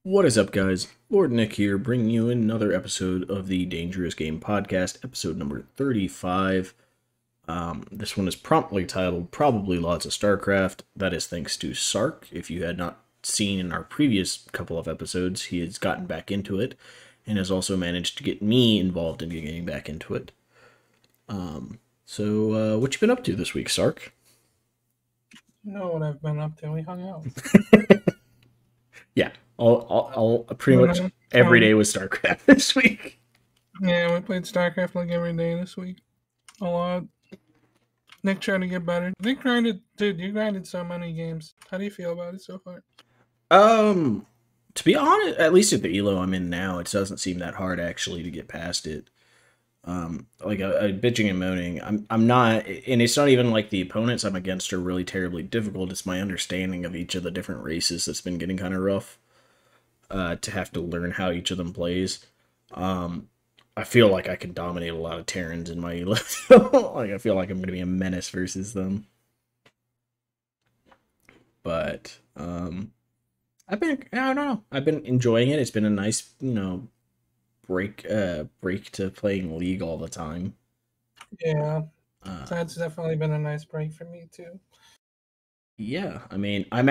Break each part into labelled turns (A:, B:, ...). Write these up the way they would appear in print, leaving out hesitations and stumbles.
A: What is up, guys? Lord Nick here, bringing you another episode of the Dangerous Game Podcast, episode number 35. This one is promptly titled Probably Lots of Starcraft. That is thanks to Sark. If you had not seen in our previous couple of episodes, he has gotten back into it and has also managed to get me involved in getting back into it. So, what you been up to this week, Sark?
B: You know what I've been up to? We hung out.
A: Yeah, all pretty much every day was Starcraft this week.
B: Yeah, we played Starcraft like every day this week. A lot. Nick tried to get better. Nick grinded, dude. You grinded so many games. How do you feel about it so far?
A: To be honest, at least at the elo I'm in now, it doesn't seem that hard actually to get past it. Like bitching and moaning, I'm not, and it's not even like the opponents I'm against are really terribly difficult. It's my understanding of each of the different races that's been getting kind of rough. To have to learn how each of them plays. I feel like I can dominate a lot of Terrans in my elo. Like I feel like I'm gonna be a menace versus them. But I don't know. I've been enjoying it. It's been a nice, break to playing League all the time.
B: Yeah, that's definitely been a nice break for me too.
A: Yeah, I mean, I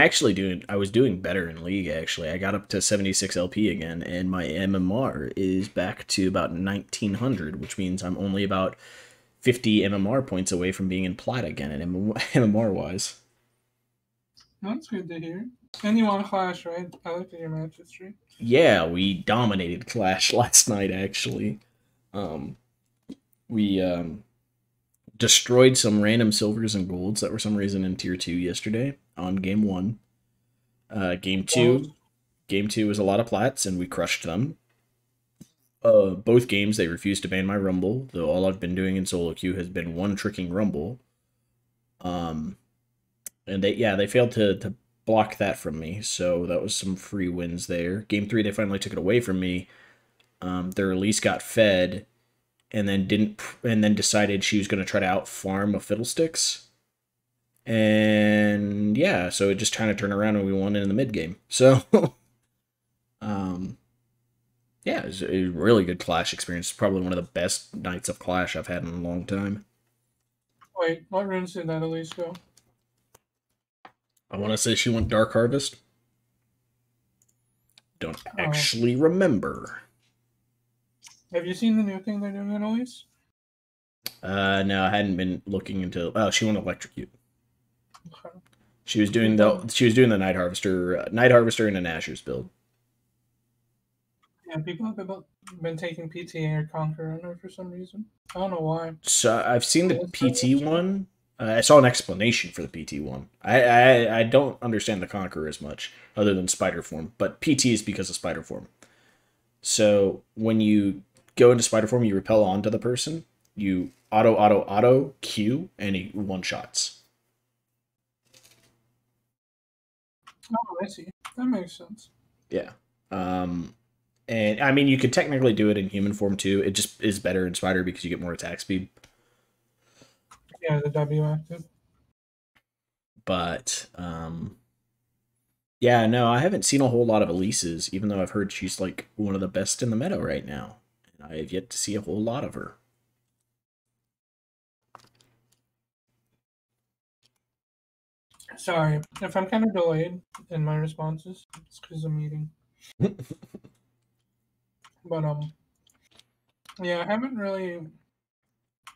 A: was doing better in League actually. I got up to 76 LP again, and my MMR is back to about 1900, which means I'm only about 50 MMR points away from being in plat again, and MMR wise.
B: That's good to hear. And you won Clash, right? I looked at your match history.
A: Yeah, we dominated Clash last night actually. We destroyed some random silvers and golds that were some reason in tier 2 yesterday on game 1. Game 2 was a lot of plats and we crushed them. Both games they refused to ban my rumble, though all I've been doing in solo queue has been one tricking rumble. And they failed to block that from me, so that was some free wins there. Game 3 they finally took it away from me. Their release got fed and then decided she was going to try to out farm a fiddlesticks. And yeah, so it just kind of turned around and we won in the mid game. So yeah, it was a really good Clash experience. It's probably one of the best nights of Clash I've had in a long time.
B: Wait, what runes did that Elise go?
A: I want to say she went Dark Harvest. Don't actually remember.
B: Have you seen the new thing they're doing in Elise?
A: No, I hadn't been looking into. Oh, she went Electrocute. Okay. She was doing the Night Harvester, and an Asher's build.
B: Yeah, people have been taking PTA or Conquer on her for some reason. I don't know why.
A: So I've seen the PT one. I saw an explanation for the PT one. I don't understand the Conqueror as much, other than Spider Form, but PT is because of Spider Form. So when you go into Spider Form, you repel onto the person, you auto Q, and he one-shots.
B: Oh, I see. That makes sense.
A: Yeah. And I mean, you could technically do it in human form too. It just is better in Spider because you get more attack speed.
B: Yeah, the W active.
A: But yeah, no, I haven't seen a whole lot of Elise's, even though I've heard she's like one of the best in the meta right now. And I have yet to see a whole lot of her.
B: Sorry, if I'm kind of delayed in my responses, it's because of meeting. But yeah, I haven't really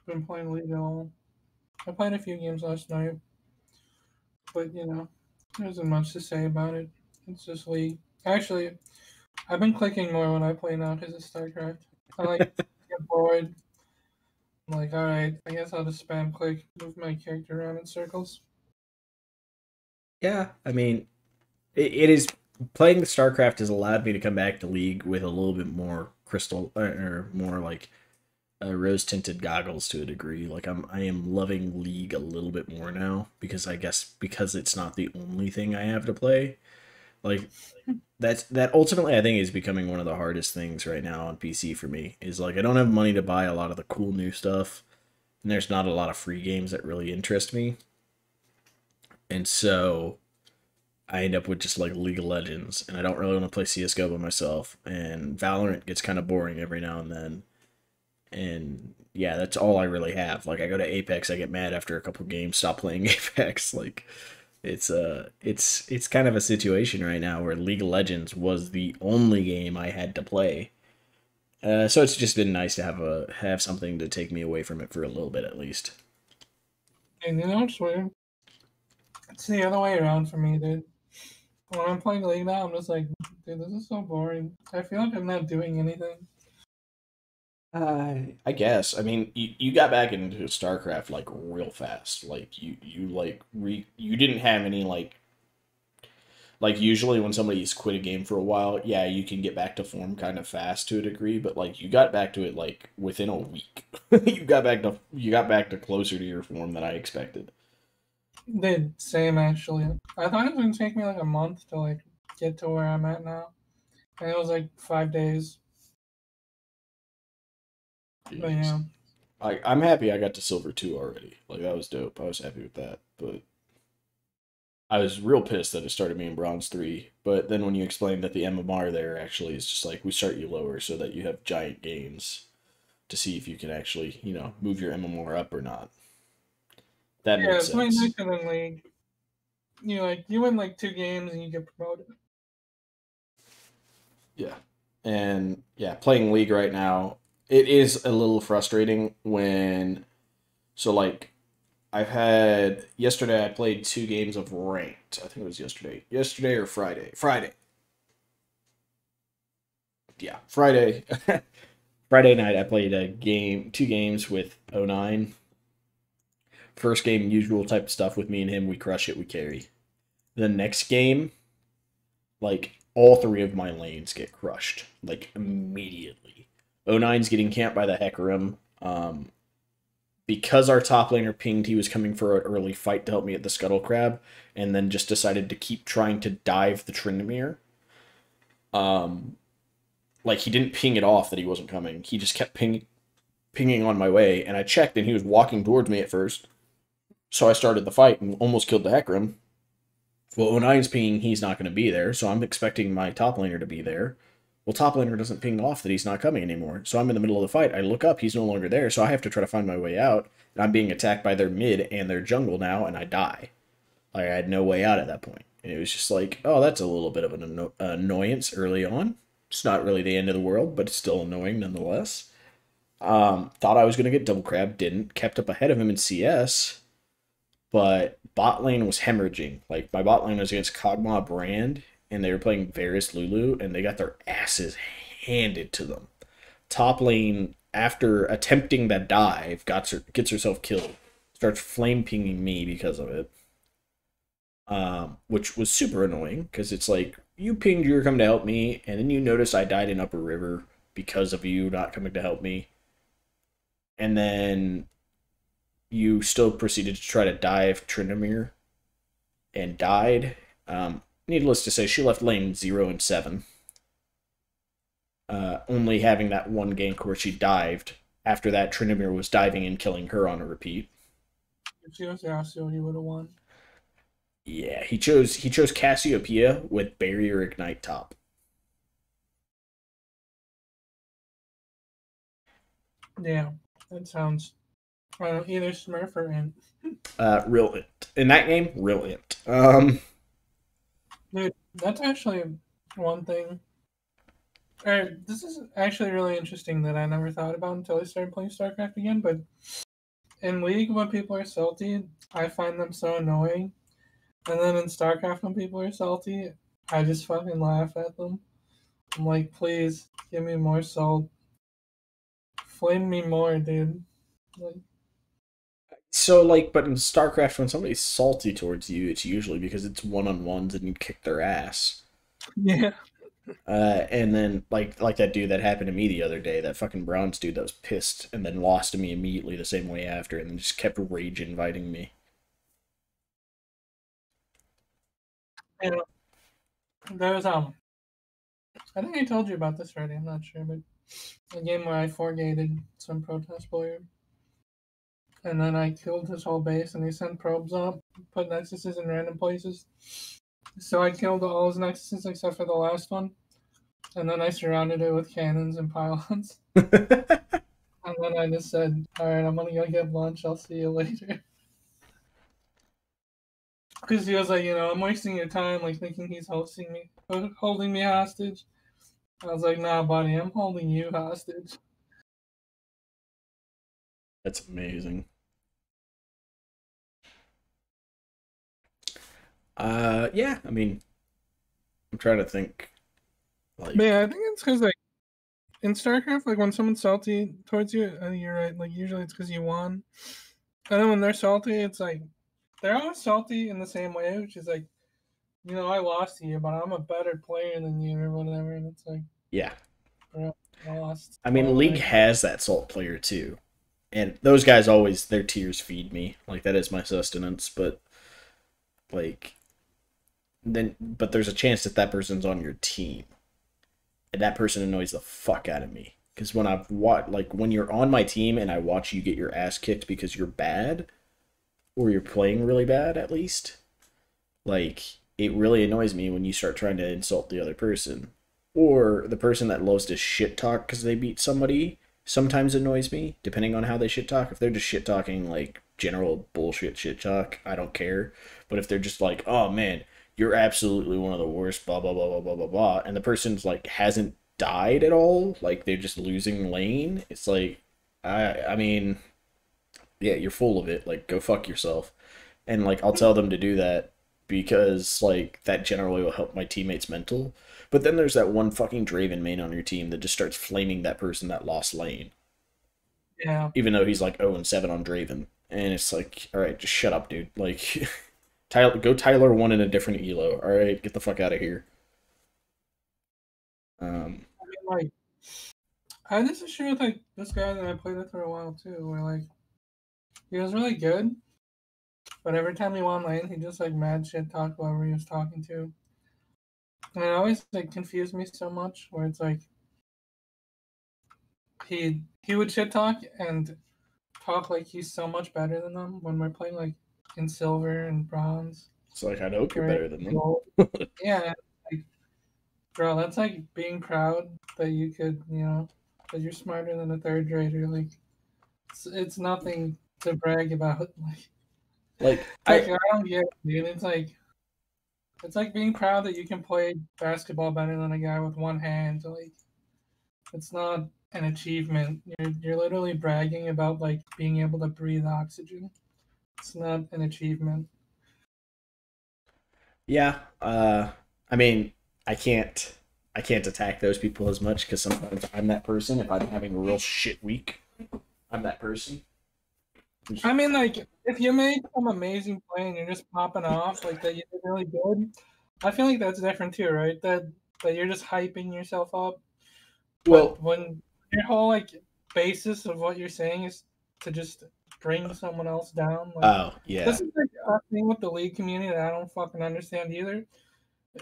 B: been playing League at all. I played a few games last night, but there isn't much to say about it. It's just League. Actually, I've been clicking more when I play now because it's Starcraft. I like get bored. I'm like, all right, I guess I'll just spam click, move my character around in circles.
A: Yeah, I mean, it is playing StarCraft has allowed me to come back to League with a little bit more crystal or more like rose tinted goggles to a degree. Like I am loving League a little bit more now because I guess because it's not the only thing I have to play. Like that ultimately I think is becoming one of the hardest things right now on PC for me. Is like I don't have money to buy a lot of the cool new stuff, and there's not a lot of free games that really interest me. And so I end up with just like League of Legends, and I don't really want to play CS:GO by myself. And Valorant gets kind of boring every now and then. And yeah, that's all I really have. Like I go to Apex, I get mad after a couple games, stop playing Apex. Like it's kind of a situation right now where League of Legends was the only game I had to play. So it's just been nice to have something to take me away from it for a little bit at least.
B: And you know what's weird? It's the other way around for me, dude. When I'm playing League now, I'm just like, dude, this is so boring. I feel like I'm not doing anything.
A: I guess. I mean, you got back into Starcraft like real fast. Like you like you didn't have any like usually when somebody's quit a game for a while, yeah, you can get back to form kind of fast to a degree, but like you got back to it like within a week. You got back to closer to your form than I expected.
B: Did same actually. I thought it was gonna take me like a month to like get to where I'm at now, and it was like 5 days. But
A: Jeez.
B: yeah,
A: I'm happy I got to silver 2 already. Like that was dope. I was happy with that. But I was real pissed that it started me in bronze 3. But then when you explained that the MMR there actually is just like we start you lower so that you have giant gains to see if you can actually, move your MMR up or not. That
B: yeah,
A: made
B: it's way
A: sense.
B: nicer than League. You win like 2 games and you get promoted.
A: Yeah. And yeah, playing League right now, it is a little frustrating when so like I've had yesterday I played 2 games of ranked. I think it was yesterday. Yesterday or Friday. Friday. Yeah, Friday. Friday night I played 2 games with '09. First game usual type of stuff with me and him, we crush it, we carry. The next game, like all 3 of my lanes get crushed like immediately. '09's getting camped by the Hecarim. Because our top laner pinged he was coming for an early fight to help me at the Scuttle Crab, and then just decided to keep trying to dive the Tryndamere. Um, like he didn't ping it off that he wasn't coming. He just kept pinging on my way, and I checked, and he was walking towards me at first. So I started the fight and almost killed the Hecarim. Well, when I's pinging, he's not going to be there, so I'm expecting my top laner to be there. Well, top laner doesn't ping off that he's not coming anymore, so I'm in the middle of the fight. I look up, he's no longer there, so I have to try to find my way out. And I'm being attacked by their mid and their jungle now, and I die. Like I had no way out at that point, and it was just like, oh, that's a little bit of an annoyance early on. It's not really the end of the world, but it's still annoying nonetheless. Thought I was gonna get double crab, didn't. Kept up ahead of him in CS, but bot lane was hemorrhaging. Like my bot lane was against Kog'Maw Brand, and they were playing Varus Lulu, and they got their asses handed to them. Top lane, after attempting that dive, gets herself killed. Starts flame pinging me because of it, which was super annoying because it's like you pinged you were coming to help me, and then you notice I died in Upper River because of you not coming to help me, and then you still proceeded to try to dive Tryndamere and died. Needless to say, she left lane 0 and 7, only having that one gank where she dived. After that, Tryndamere was diving and killing her on a repeat.
B: If she was Yasuo, you would have won.
A: Yeah, he chose Cassiopeia with Barrier Ignite top.
B: Yeah, that sounds either Smurf or Int.
A: Real int. In that game, real int.
B: Dude, that's actually one thing. This is actually really interesting that I never thought about until I started playing StarCraft again. But in League, when people are salty, I find them so annoying. And then in StarCraft, when people are salty, I just fucking laugh at them. I'm like, please give me more salt, flame me more, dude. Like,
A: So like, but in StarCraft, when somebody's salty towards you, it's usually because it's one-on-ones and you kick their ass.
B: yeah,
A: And then like that dude that happened to me the other day, that fucking bronze dude that was pissed and then lost to me immediately the same way after, and then just kept rage inviting me.
B: you know, there was I think I told you about this already. I'm not sure, but a game where I four-gated some protest player, and then I killed his whole base, and he sent probes up, put nexuses in random places. So I killed all his nexuses except for the last one, and then I surrounded it with cannons and pylons. And then I just said, "All right, I'm gonna go get lunch. I'll see you later." Because he was like, I'm wasting your time, like thinking he's holding me hostage. I was like, "Nah, buddy, I'm holding you hostage."
A: That's amazing. Yeah, I mean, I'm trying to think.
B: But
A: Like,
B: yeah, I think it's because like in StarCraft, like when someone's salty towards you, you're right. Like usually it's because you won, and then when they're salty, it's like they're always salty in the same way, which is like, I lost to you, but I'm a better player than you or whatever. And it's like,
A: yeah,
B: bro, I lost.
A: I
B: Why
A: mean,
B: would
A: League
B: I care?
A: has that salt player too, and those guys always their tears feed me. Like that is my sustenance. But like but there's a chance that that person's on your team, and that person annoys the fuck out of me. Because when I've watched, like when you're on my team and I watch you get your ass kicked because you're bad, or you're playing really bad at least, like it really annoys me when you start trying to insult the other person. Or the person that loves to shit talk because they beat somebody sometimes annoys me, depending on how they shit talk. If they're just shit talking like general bullshit shit talk, I don't care. But if they're just like, oh man, you're absolutely one of the worst, blah blah blah blah blah blah blah, and the person's like hasn't died at all, like they're just losing lane, it's like I mean, yeah, you're full of it. Like go fuck yourself. And like I'll tell them to do that because like that generally will help my teammates mental. But then there's that one fucking Draven main on your team that just starts flaming that person that lost lane,
B: Yeah.
A: even though he's like 0-7 on Draven, and it's like, all right, just shut up, dude. Like, Tyler one in a different elo. All right, get the fuck out of here. Um,
B: I mean, like, I had this issue with like this guy that I played with for a while too, where like he was really good, but every time he won lane, he just like mad shit talked whoever he was talking to, and it always like confused me so much. Where it's like he would shit talk and talk like he's so much better than them when we're playing like in silver and bronze
A: it's like I hope you're
B: or
A: better than them.
B: gold. Yeah, like bro, that's like being proud that you could, that you're smarter than a third grader. Like it's nothing to brag about.
A: Like
B: Like
A: I
B: I don't get it, dude. It's like being proud that you can play basketball better than a guy with one hand. Like it's not an achievement. You're literally bragging about like being able to breathe oxygen. It's not an achievement.
A: Yeah. I mean, I can't. I can't attack those people as much because sometimes I'm that person. If I'm having a real shit week, I'm that person.
B: I mean, like if you make some amazing play and you're just popping off like that, you did really good. I feel like that's different too, right? That you're just hyping yourself up. But
A: Well,
B: when your whole like basis of what you're saying is to just bring someone else down, like
A: oh
B: this
A: yeah,
B: is like a thing with the league community that I don't fucking understand either.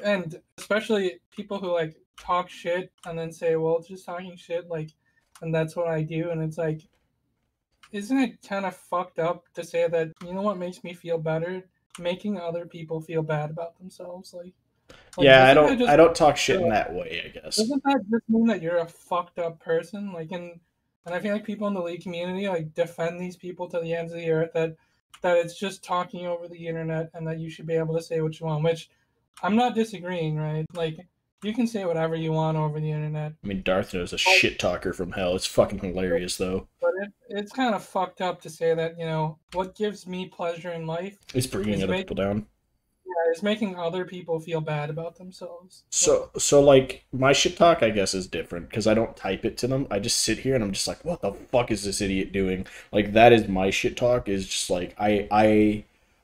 B: And especially people who like talk shit and then say, "Well, it's just talking shit," like, and that's what I do. And it's like, isn't it kind of fucked up to say that? You know what makes me feel better? Making other people feel bad about themselves. Like
A: yeah.
B: doesn't that
A: I
B: just
A: don't talk shit in that way. I guess.
B: doesn't that just mean that you're a fucked up person? Like, and I feel like people in the league community like defend these people to the ends of the earth that it's just talking over the internet and that you should be able to say what you want. Which I'm not disagreeing, right? Like, you can say whatever you want over the internet,
A: I mean, Darth knows a
B: but
A: shit talker from hell. It's fucking hilarious though.
B: it's kind of fucked up to say that what gives me pleasure in life
A: It's bringing
B: is
A: other
B: making
A: people down.
B: is making other people feel bad about themselves. So
A: So like my shit talk, I guess, is different because I don't type it to them. I just sit here and I'm just like, what the fuck is this idiot doing? Like that is my shit talk. Is just like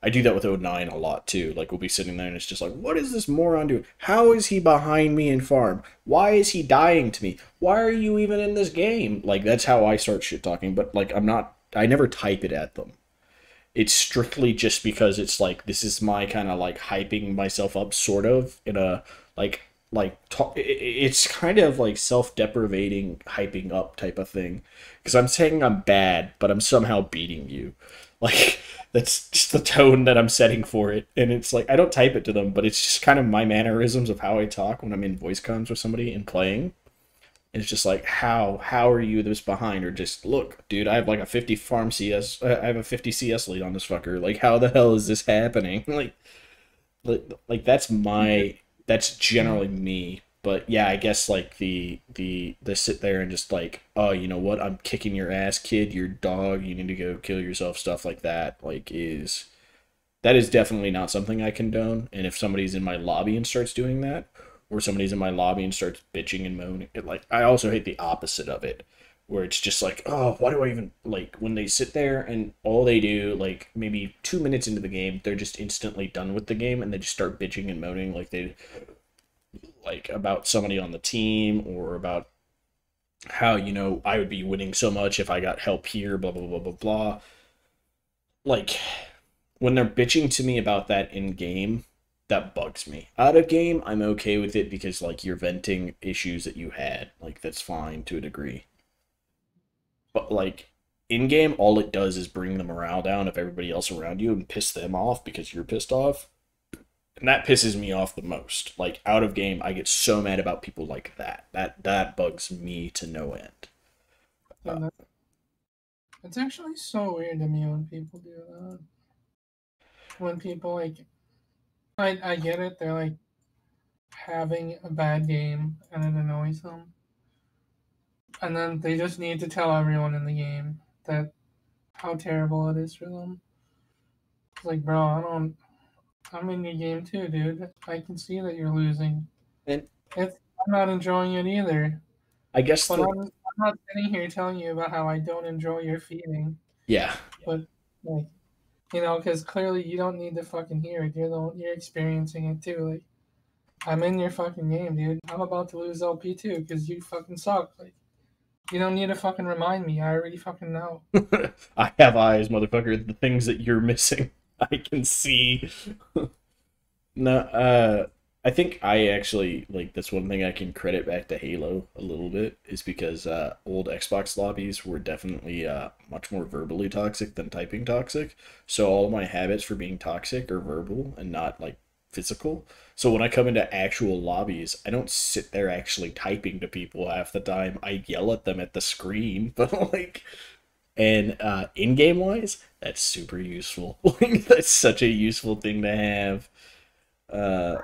A: I do that with O9 a lot too. Like we'll be sitting there and it's just like, what is this moron doing? How is he behind me in farm? Why is he dying to me? Why are you even in this game? Like that's how I start shit talking. But like I'm not. I never type it at them. It's strictly just because it's like this is my kind of like hyping myself up sort of in a it's kind of like self-deprivating hyping up type of thing because I'm saying I'm bad but I'm somehow beating you. Like That's just the tone that I'm setting for it. And it's like I don't type it to them, but it's just kind of my mannerisms of how I talk when I'm in voice comms with somebody and playing. It's just like how are you this behind? Or just look, dude, I have like a 50 farm CS. I have a 50 CS lead on this fucker. Like how the hell is this happening? Like that's generally me. But yeah, I guess like the sit there and just like, oh, you know what? I'm kicking your ass, kid. You're dog. You need to go kill yourself. Stuff like that. Like is that is definitely not something I condone. And if somebody's in my lobby and starts doing that, or somebody's in my lobby and starts bitching and moaning, like I also hate the opposite of it, where it's just like, oh, why do I even like when they sit there and all they do, like maybe 2 minutes into the game, they're just instantly done with the game and they just start bitching and moaning like they like about somebody on the team or about how I would be winning so much if I got help here, blah blah blah blah blah. Like when they're bitching to me about that in game, that bugs me. Out of game, I'm okay with it because like you're venting issues that you had. Like that's fine to a degree. But like in game, all it does is bring the morale down of everybody else around you and piss them off because you're pissed off. And that pisses me off the most. Like out of game, I get so mad about people like that. That bugs me to no end. Uh,
B: And it's actually so weird to me when people do that. When people like, I get it. They're like having a bad game and it annoys them, and then they just need to tell everyone in the game that how terrible it is for them. It's like, bro, I don't. I'm in your game too, dude. I can see that you're losing.
A: and
B: It's, I'm not enjoying it either.
A: I guess
B: But
A: the
B: I'm not sitting here telling you about how I don't enjoy your feeding.
A: yeah.
B: But like, you know, because clearly you don't need to fucking hear it. You're experiencing it too. Like, I'm in your fucking game, dude. I'm about to lose LP too because you fucking suck. Like, you don't need to fucking remind me. I already fucking know.
A: I have eyes, motherfucker. The things that you're missing, I can see. No, I think I actually like that's one thing I can credit back to Halo a little bit is because old Xbox lobbies were definitely much more verbally toxic than typing toxic. So all my habits for being toxic are verbal and not like physical. So when I come into actual lobbies, I don't sit there actually typing to people half the time. I yell at them at the screen, but like and in game wise, that's super useful. Like that's such a useful thing to have. Uh,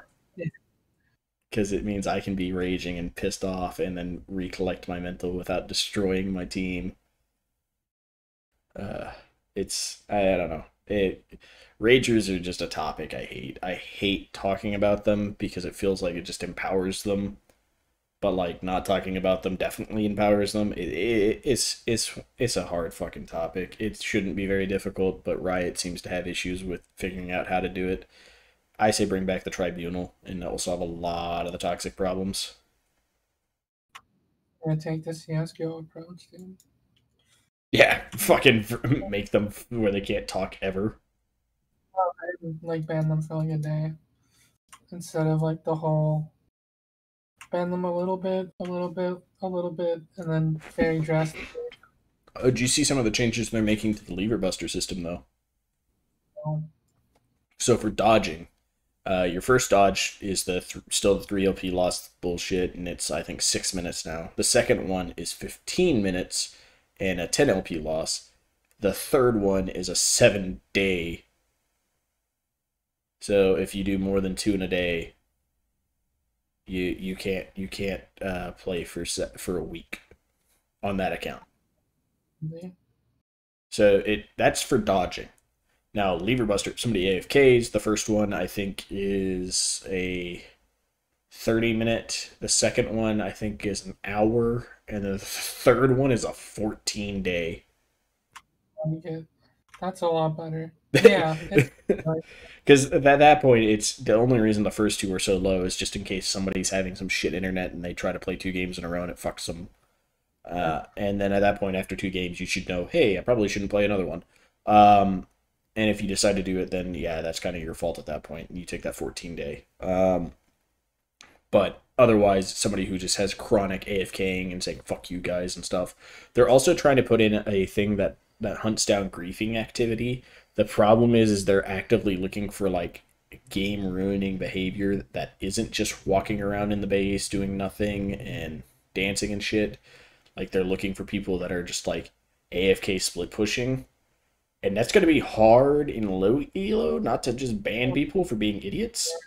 A: because it means I can be raging and pissed off and then recollect my mental without destroying my team. Uh, it's I don't know. Ragers are just a topic I hate. I hate talking about them because it feels like it just empowers them. But like not talking about them definitely empowers them. It's a hard fucking topic. It shouldn't be very difficult, but Riot seems to have issues with figuring out how to do it. I say bring back the tribunal, and that will solve a lot of the toxic problems.
B: I'm gonna take the CS:GO approach, dude.
A: Yeah, fucking make them where they can't talk ever.
B: I would, like ban them for like a day instead of like the whole ban them a little bit, a little bit, a little bit, and then very drastic.
A: Do you see some of the changes they're making to the lever buster system though? So for dodging, your first dodge is still the 3 LP loss bullshit, and it's I think 6 minutes now. The second one is 15 minutes and a 10 LP loss. The third one is a 7 day. So if you do more than two in a day, you can't play for a week on that account. So that's for dodging. Now, Lever Buster, somebody AFKs. The first one, I think, is a 30 minute. The second one, I think, is an hour. And the third one is a 14 day.
B: That's a lot better. Yeah.
A: Because at that point, it's the only reason the first two are so low is just in case somebody's having some shit internet and they try to play 2 games in a row and it fucks them. And then at that point, after 2 games, you should know, hey, I probably shouldn't play another one. And if you decide to do it, then yeah, that's kind of your fault at that point. You take that 14 day. But otherwise, somebody who just has chronic AFKing and saying "fuck you guys" and stuff, they're also trying to put in a thing that hunts down griefing activity The problem is they're actively looking for like game ruining behavior that isn't just walking around in the base doing nothing and dancing and shit. Like they're looking for people that are just like AFK split pushing. And that's going to be hard in low elo, not to just ban people for being idiots.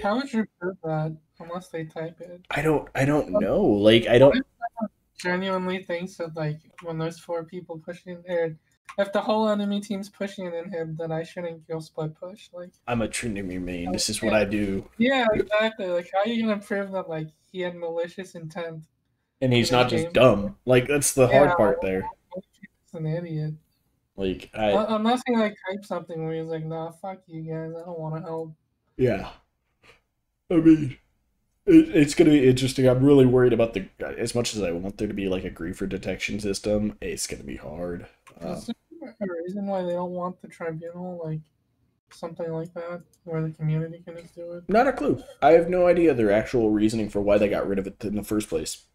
B: How would you prove that unless they type it?
A: I don't know. Like I
B: What
A: don't
B: if someone genuinely thinks that like when there's four people pushing or if the whole enemy team's pushing in him, then I shouldn't go split push. Like
A: I'm a Trinity main. This is what
B: yeah,
A: I do.
B: yeah, exactly. Like how are you gonna prove that like he had malicious intent
A: And
B: in
A: he's
B: his
A: not just
B: gameplay?
A: dumb. Like that's the
B: Yeah,
A: hard part there.
B: he's an idiot.
A: Like I
B: Unless he like type something where he's like, "Nah, fuck you guys, I don't want to help."
A: yeah. I mean it's gonna be interesting. I'm really worried about the as much as I want there to be like a griefer detection system. It's gonna be hard.
B: Is there a reason why they don't want the tribunal, like something like that, where the community can just do it?
A: Not a clue. I have no idea their actual reasoning for why they got rid of it in the first place.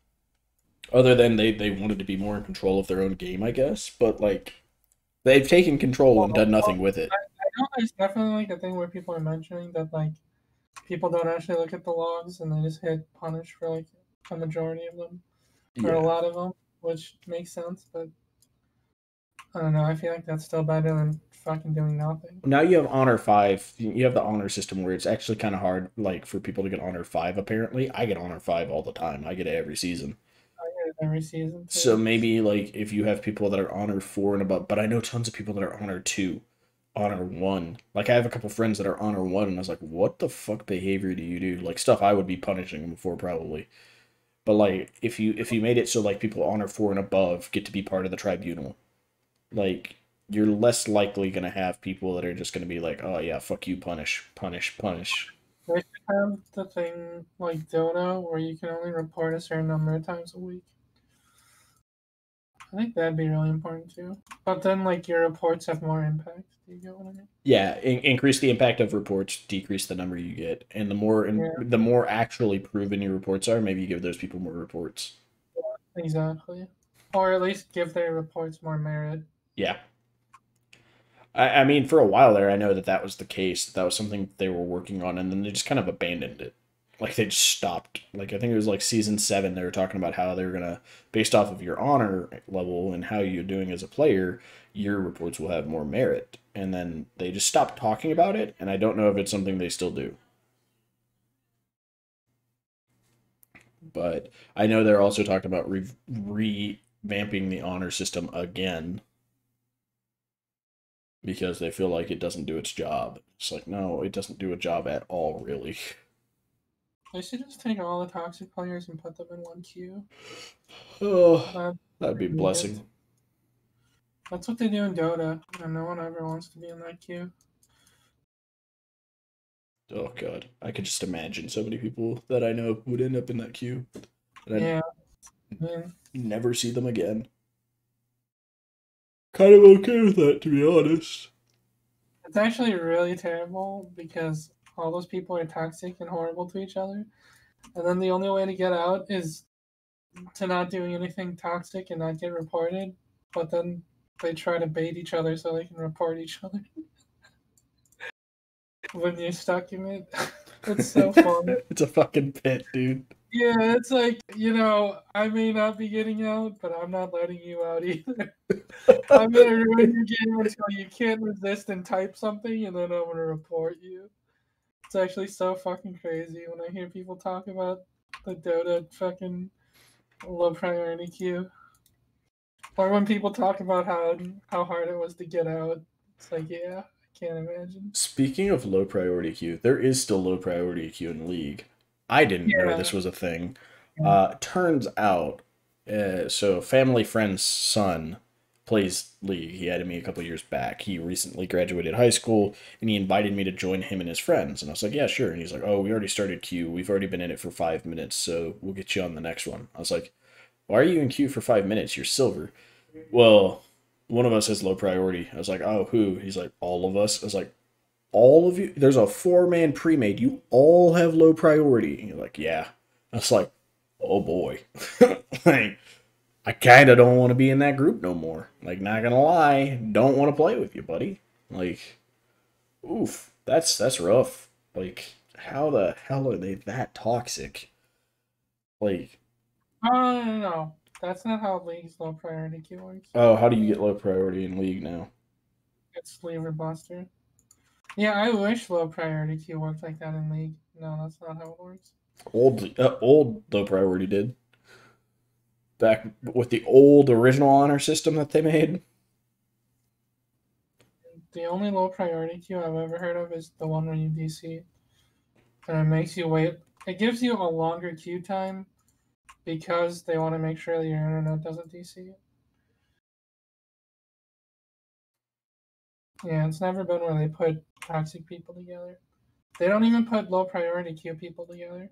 A: Other than they wanted to be more in control of their own game, I guess. But like they've taken control and done
B: Well,
A: nothing with it.
B: I know there's definitely like a thing where people are mentioning that like people don't actually look at the logs and they just hit punish for like a majority of them or a
A: Yeah.
B: lot of them, which makes sense. But I don't know. I feel like that's still better than fucking doing nothing.
A: Now you have Honor 5. You have the Honor system where it's actually kind of hard like for people to get Honor 5 apparently. I get Honor 5 all the time. I get it every season.
B: I get it every season
A: So
B: too.
A: maybe like if you have people that are Honor 4 and above, but I know tons of people that are Honor 2, Honor 1. Like I have a couple friends that are Honor 1 and I was like, "What the fuck behavior do you do?" Like stuff I would be punishing them for probably. But like if you made it so like people Honor 4 and above get to be part of the tribunal, like you're less likely going to have people that are just going to be like, "Oh yeah, fuck you, punish, punish, punish."
B: They should have the thing like Dota where you can only report a certain number of times a week. I think that'd be really important too. But then like your reports have more impact. Do you get what I mean?
A: Yeah, increase the impact of reports, decrease the number you get, and
B: Yeah,
A: the more actually proven your reports are, maybe you give those people more reports.
B: exactly. Or at least give their reports more merit.
A: Yeah, I mean, for a while there, I know that that was the case. That was something they were working on, and then they just kind of abandoned it. Like they just stopped. Like I think it was like season 7. They were talking about how they were gonna, based off of your honor level and how you're doing as a player, your reports will have more merit. And then they just stopped talking about it. And I don't know if it's something they still do. But I know they're also talking about revamping the honor system again because they feel like it doesn't do its job. It's like, no, it doesn't do a job at all, really.
B: They should just take all the toxic players and put them in one queue.
A: Oh,
B: That's
A: that'd be a
B: convenient.
A: blessing.
B: That's what they do in Dota, and no one ever wants to be in that queue.
A: Oh, God. I could just imagine so many people that I know would end up in that queue. And
B: Yeah,
A: I'd
B: I mean,
A: never see them again. Kind of okay with that, to be honest.
B: it's actually really terrible because all those people are toxic and horrible to each other. And then the only way to get out is to not doing anything toxic and not get reported. But then they try to bait each other so they can report each other when you're stuck in it. It's so fun.
A: It's a fucking pit, dude.
B: Yeah, it's like, I may not be getting out, but I'm not letting you out either. I'm gonna ruin your game until you can't resist and type something, and then I'm gonna report you. It's actually so fucking crazy when I hear people talk about the Dota fucking low priority queue. Or when people talk about how hard it was to get out. It's like, yeah, I can't imagine.
A: Speaking of low priority queue, there is still low priority queue in League. I didn't know
B: Yeah.
A: this was a thing. Turns out, so family friend's son plays League. He had me a couple years back. He recently graduated high school, and he invited me to join him and his friends. And I was like, yeah, sure. And he's like, oh, we already started queue. We've already been in it for 5 minutes, so we'll get you on the next one. I was like, why are you in queue for 5 minutes? You're silver. Well, one of us has low priority. I was like, oh, who? He's like, all of us. I was like, all of you? There's a 4-man pre-made. You all have low priority. And you're like, yeah. I was like, oh boy. Like, I kind of don't want to be in that group no more. Like, not gonna lie, don't want to play with you, buddy. Like, oof, that's rough. Like, how the hell are they that toxic? Like,
B: Oh, no, no, no. That's not how League's low priority queue works.
A: oh, how do you get low priority in League now?
B: It's Lever Buster. Yeah, I wish low priority queue worked like that in League. No, that's not how it works.
A: Old low priority did back with the old original honor system that they made.
B: The only low priority queue I've ever heard of is the one where you DC, and it makes you wait. It gives you a longer queue time because they want to make sure that your internet doesn't DC. Yeah, it's never been where they put toxic people together. They don't even put low priority queue people together.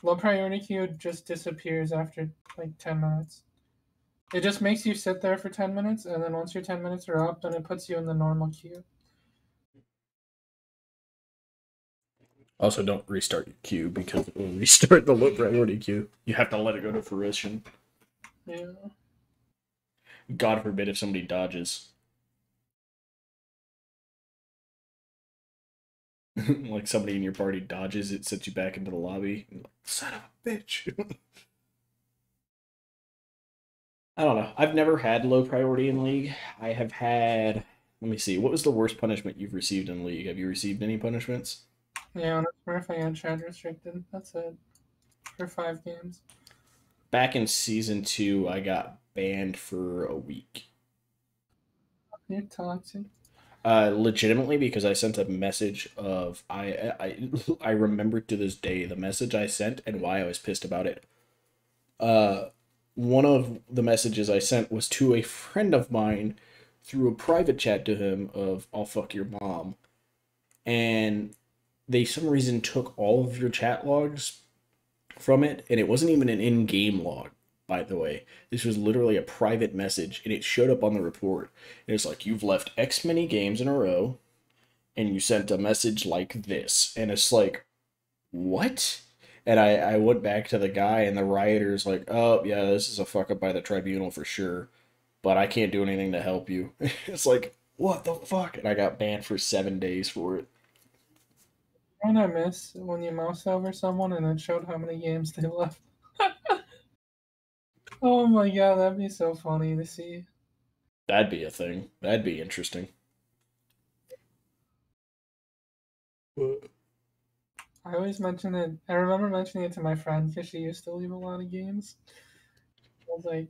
B: Low priority queue just disappears after like 10 minutes. It just makes you sit there for 10 minutes, and then once your 10 minutes are up, then it puts you in the normal queue.
A: Also, don't restart your queue because it will restart the low priority queue. You have to let it go to fruition.
B: Yeah.
A: God forbid if somebody dodges. Like somebody in your party dodges, it sets you back into the lobby. Like, son of a bitch. I don't know. I've never had low priority in League. I have had. Let me see. What was the worst punishment you've received in League? Have you received any punishments?
B: Yeah, on Smurf, I got chat restricted. That's it. For 5 games.
A: Back in season two, I got banned for a week.
B: You're toxic.
A: Legitimately, because I sent a message of I remember to this day the message I sent and why I was pissed about it. Uh, one of the messages I sent was to a friend of mine through a private chat to him of "I'll fuck your mom," and they some reason took all of your chat logs from it, and it wasn't even an in-game log. By the way, this was literally a private message, and it showed up on the report. And it's like you've left X many games in a row, and you sent a message like this, and it's like, what? And I went back to the guy, and the rioter's like, oh yeah, this is a fuck up by the tribunal for sure, but I can't do anything to help you. It's like, what the fuck? And I got banned for 7 days for it.
B: What I miss when you mouse over someone and it showed how many games they left. Oh my god, that'd be so funny to see.
A: That'd be a thing. That'd be interesting.
B: I always mention it. I remember mentioning it to my friend because she used to leave a lot of games. I was like,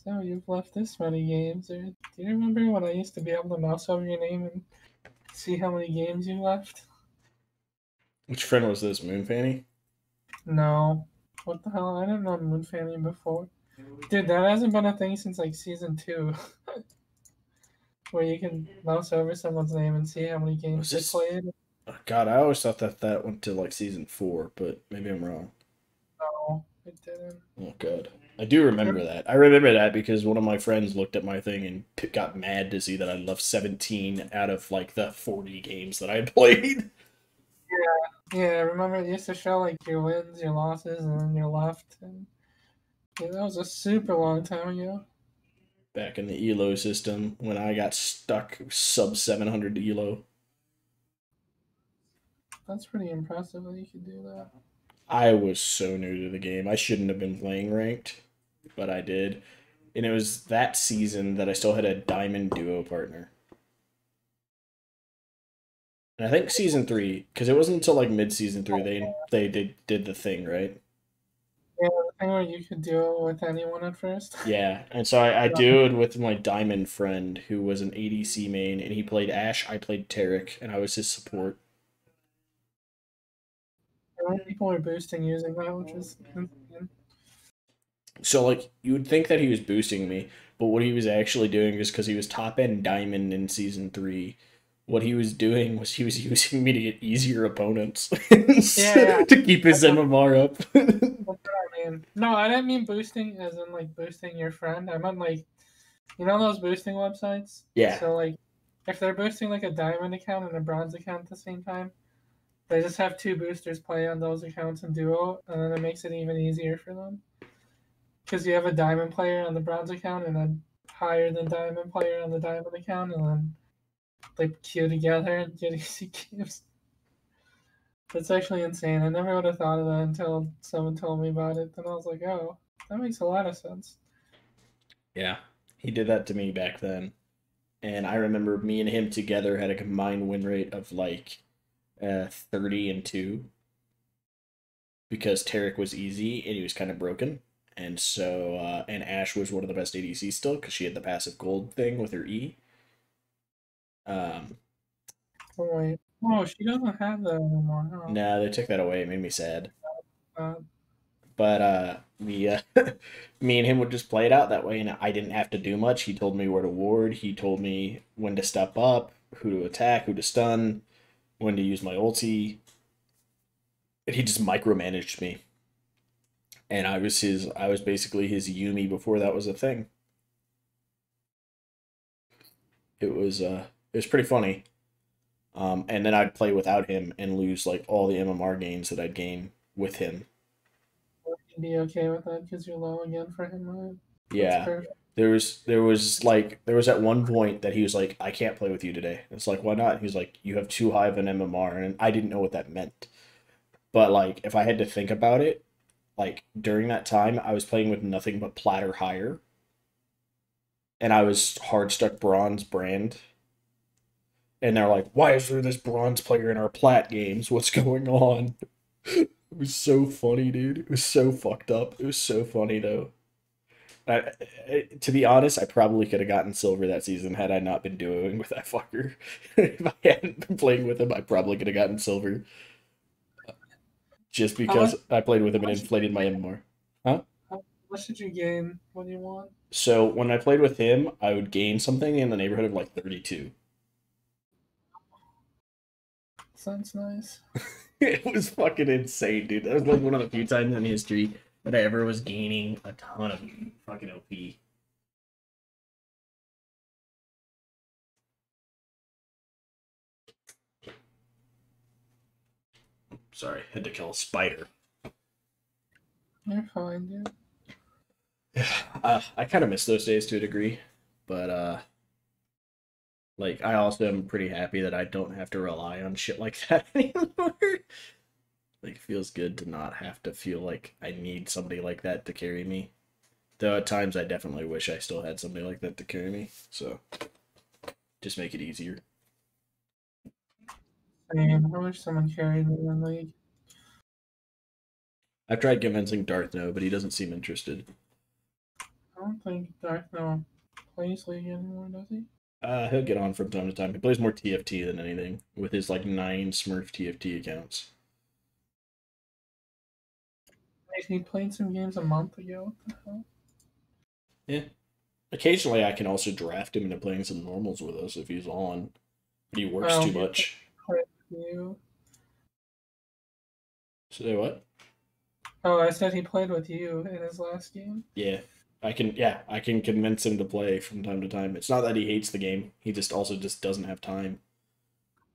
B: "So you've left this many games? Or do you remember when I used to be able to mouse over your name and see how many games you left?"
A: Which friend was this, Moon Fanny?
B: No. What the hell? I didn't know Moon Fanny before. Dude, that hasn't been a thing since like season 2, where you can mouse over someone's name and see how many games
A: Was
B: they
A: this?
B: played.
A: Oh, God, I always thought that that went to like season four, but maybe I'm wrong.
B: No, it didn't.
A: Oh God, I do remember that. I remember that because one of my friends looked at my thing and got mad to see that I left 17 out of like the 40 games that I played.
B: Yeah, I remember it used to show like your wins, your losses, and then your left. And yeah, that was a super long time ago.
A: Back in the ELO system when I got stuck sub 700 ELO.
B: That's pretty impressive that you could do that.
A: I was so new to the game. I shouldn't have been playing ranked, but I did. And it was that season that I still had a diamond duo partner. And I think season three, because it wasn't until like mid season three they did the thing, right?
B: Yeah, the thing where you could do it with anyone at first.
A: Yeah, and so I duoed with my diamond friend who was an ADC main, and he played Ash, I played Tarek, and I was his support.
B: People were boosting using that, which is insane.
A: So like you would think that he was boosting me, but what he was actually doing is because he was top end diamond in season three. What he was doing was he was using me to get easier opponents
B: Yeah, yeah.
A: to keep his MMR up.
B: That's what I mean. No, I didn't mean boosting as in like boosting your friend. I meant like, you know those boosting websites?
A: Yeah,
B: So like, if they're boosting like a diamond account and a bronze account at the same time, they just have two boosters play on those accounts in duo, and then it makes it even easier for them. Because you have a diamond player on the bronze account and a higher than diamond player on the diamond account, and then like queue together and get easy games. That's actually insane. I never would have thought of that until someone told me about it. Then I was like, oh, that makes a lot of sense.
A: Yeah, he did that to me back then, and I remember me and him together had a combined win rate of like 30-2 because Tarek was easy and he was kind of broken. And so, and Ash was one of the best ADCs still because she had the passive gold thing with her E. Um,
B: Oh wait, oh, she doesn't have that anymore. Oh,
A: nah, they took that away. It made me sad.
B: uh,
A: But we, me and him would just play it out that way, and I didn't have to do much. He told me where to ward. He told me when to step up, who to attack, who to stun, when to use my ulti. And he just micromanaged me, and I was basically his Yumi before that was a thing. It was pretty funny. And then I'd play without him and lose like all the MMR gains that I'd gain with him.
B: you'd be okay with that because you're low again for him, right? That's
A: Yeah.
B: perfect.
A: There was at one point that he was like, I can't play with you today. It's like, why not? He was like, you have too high of an MMR, and I didn't know what that meant. But like if I had to think about it, like during that time I was playing with nothing but platter higher, and I was hard stuck bronze brand. And they're like, why is there this bronze player in our plat games? What's going on? It was so funny, dude. It was so fucked up. It was so funny though. To be honest, I probably could have gotten silver that season had I not been duoing with that fucker. If I hadn't been playing with him, I probably could have gotten silver just
B: How much?
A: because I played with him
B: How
A: and
B: much did you
A: inflated my
B: gain?
A: MMR. Huh?
B: How much did you gain when you won?
A: So when I played with him, I would gain something in the neighborhood of like 32.
B: Sounds nice.
A: It was fucking insane, dude. That was like one of the few times in history that I ever was gaining a ton of fucking OP. Sorry, had to kill a spider.
B: You're fine, dude.
A: I kind of miss those days to a degree, but like I also am pretty happy that I don't have to rely on shit like that anymore. Like it feels good to not have to feel like I need somebody like that to carry me. Though at times I definitely wish I still had somebody like that to carry me. So just make it easier.
B: Same. I wish someone carried me in league.
A: I've tried convincing Darth no, but he doesn't seem interested.
B: I don't think Darth no plays league anymore, does he?
A: He'll get on from time to time. He plays more TFT than anything with his like 9 Smurf TFT accounts.
B: Wait, he played some games a month ago. What the hell?
A: Yeah. Occasionally, I can also draft him into playing some normals with us if he's on. But he works
B: Oh,
A: too
B: he
A: much.
B: played with you.
A: Say what?
B: Oh, I said he played with you in his last game.
A: Yeah. I can convince him to play from time to time. It's not that he hates the game. He just also just doesn't have time.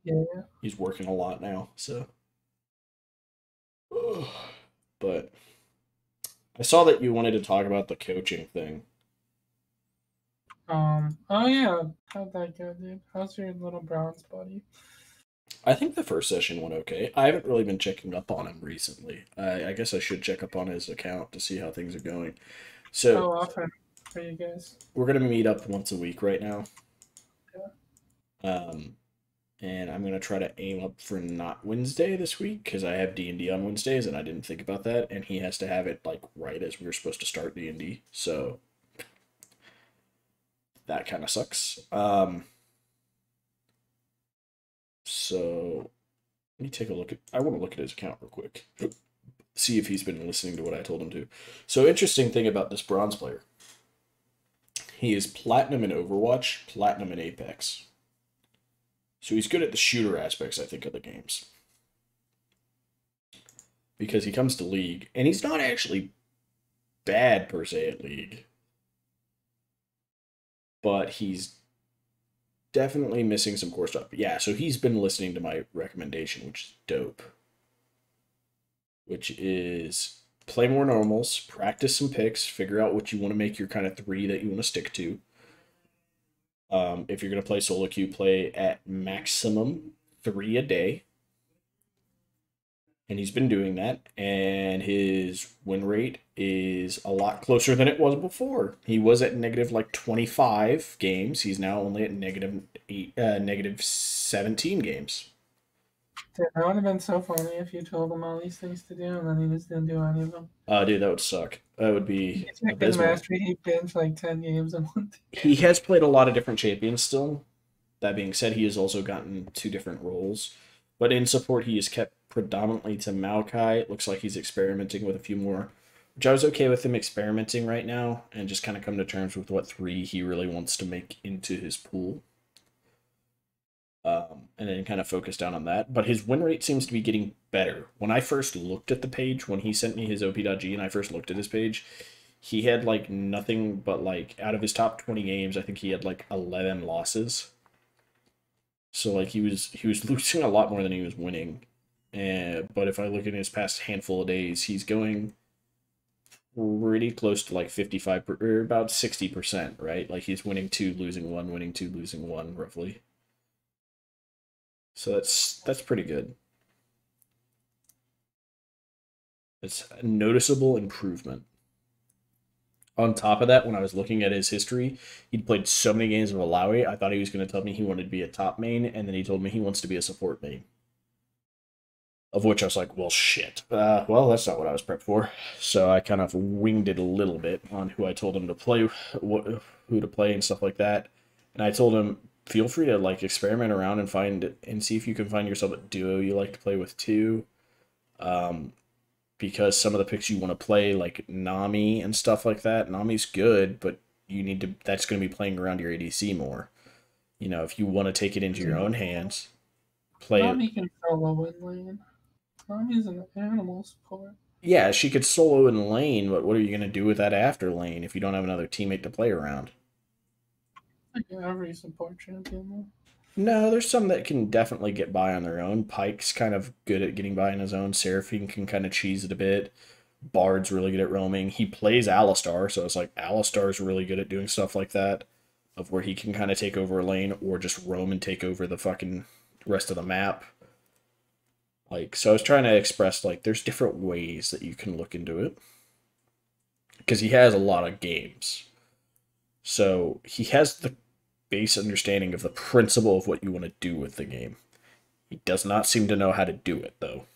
B: Yeah.
A: He's working a lot now, so but I saw that you wanted to talk about the coaching thing.
B: Oh yeah. How'd that go, dude? How's your little bronze buddy?
A: I think the first session went okay. I haven't really been checking up on him recently. I guess I should check up on his account to see how things are going. So
B: How often are you guys?
A: we're gonna meet up once a week right now.
B: Yeah.
A: Um, and I'm gonna try to aim up for not Wednesday this week because I have D&D on Wednesdays and I didn't think about that, and he has to have it like right as we were supposed to start D&D, so that kind of sucks. So let me take a look at. I want to look at his account real quick, see if he's been listening to what I told him to. So interesting thing about this bronze player, he is platinum in Overwatch, platinum in Apex. So he's good at the shooter aspects, I think, of the games. Because he comes to League, and he's not actually bad per se at League, but he's definitely missing some core stuff. But yeah, so he's been listening to my recommendation, which is dope. Which is play more normals, practice some picks, figure out what you want to make your kind of three that you want to stick to. If you're going to play solo queue, play at maximum 3 a day. And he's been doing that, and his win rate is a lot closer than it was before. He was at negative like 25 games. He's now only at negative 17 games.
B: Dude, that would have been so funny if you told him all these things to do and then he just didn't do any of them.
A: Dude, that would suck. That would
B: You
A: be
B: check his
A: abysmal.
B: mastery, he pinched like 10 games in one day.
A: He has played a lot of different champions still. That being said, he has also gotten two different roles. But in support, he is kept predominantly to Maokai. It looks like he's experimenting with a few more, which I was okay with him experimenting right now and just kind of come to terms with what three he really wants to make into his pool. And then kind of focus down on that. But his win rate seems to be getting better. When I first looked at the page, when he sent me his OP.G and I first looked at his page, he had like nothing but like out of his top 20 games, I think he had like 11 losses. So like he was losing a lot more than he was winning. But if I look at his past handful of days, he's going pretty close to like 55 or about 60%, right? Like he's winning two, losing one, winning two, losing one, roughly. So that's pretty good. It's a noticeable improvement. On top of that, when I was looking at his history, he'd played so many games of Alawi, I thought he was going to tell me he wanted to be a top main, and then he told me he wants to be a support main. Of which I was like, well, shit. Well, that's not what I was prepped for. So I kind of winged it a little bit on who I told him to play, who to play, and stuff like that. And I told him, feel free to like experiment around and find and see if you can find yourself a duo you like to play with too. Because some of the picks you want to play, like Nami and stuff like that, Nami's good, but you need to. That's going to be playing around your ADC more. You know, if you want to take it into your own hands, play.
B: Nami can solo in lane. Nami's an animal support.
A: Yeah, she could solo in lane, but what are you going to do with that after lane if you don't have another teammate to play around?
B: Like every support champion.
A: No, there's some that can definitely get by on their own. Pyke's kind of good at getting by on his own. Seraphine can kind of cheese it a bit. Bard's really good at roaming. He plays Alistar, so it's like Alistar's really good at doing stuff like that, of where he can kind of take over a lane or just roam and take over the fucking rest of the map. Like, so I was trying to express, like, there's different ways that you can look into it. Because he has a lot of games. So he has the base understanding of the principle of what you want to do with the game. He does not seem to know how to do it, though.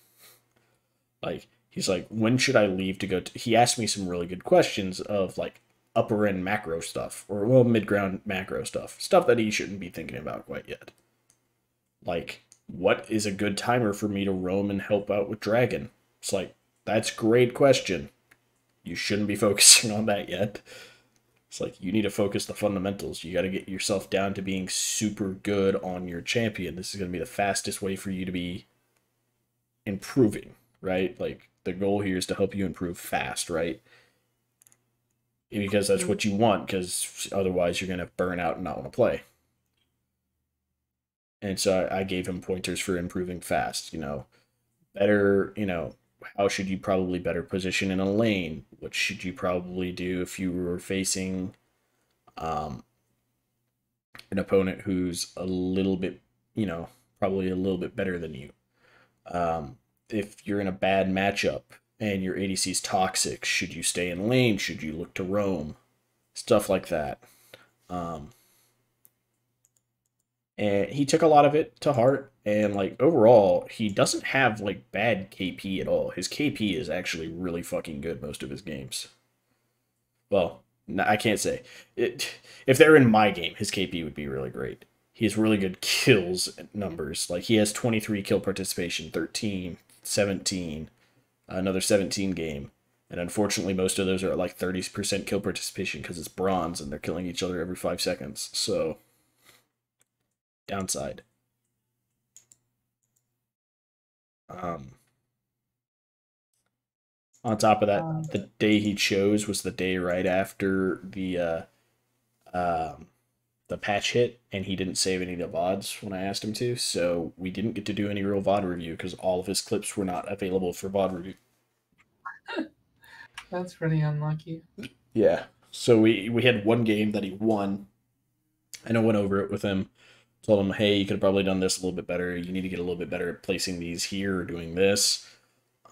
A: Like, he's like, when should I leave to go to... He asked me some really good questions of, like, upper end macro stuff, or, well, mid ground macro stuff. Stuff that he shouldn't be thinking about quite yet. Like, what is a good timer for me to roam and help out with Dragon? It's like, that's a great question. You shouldn't be focusing on that yet. It's like, you need to focus the fundamentals. You got to get yourself down to being super good on your champion. This is going to be the fastest way for you to be improving, right? Like, the goal here is to help you improve fast, right? Because that's what you want, because otherwise you're going to burn out and not want to play. And so I gave him pointers for improving fast, better, how should you probably better position in a lane? What should you probably do if you were facing um, an opponent who's a little bit, probably a little bit better than you? If you're in a bad matchup and your ADC is toxic, should you stay in lane? Should you look to roam? Stuff like that. And he took a lot of it to heart, and like overall he doesn't have like bad KP at all. His KP is actually really fucking good most of his games. Well, I can't say it. If they're in my game, his KP would be really great. He has really good kills numbers. Like, he has 23 kill participation, 13, 17, another 17 game, and unfortunately most of those are at like 30% kill participation because it's bronze and they're killing each other every 5 seconds. So, downside. Um, on top of that,
B: Um,
A: the day he chose was the day right after um, the patch hit, and he didn't save any of the VODs when I asked him to, so we didn't get to do any real VOD review because all of his clips were not available for VOD review.
B: that's pretty unlucky.
A: Yeah. So we had one game that he won And I went over it with him. Told him, hey, you could have probably done this a little bit better. You need to get a little bit better at placing these here or doing this.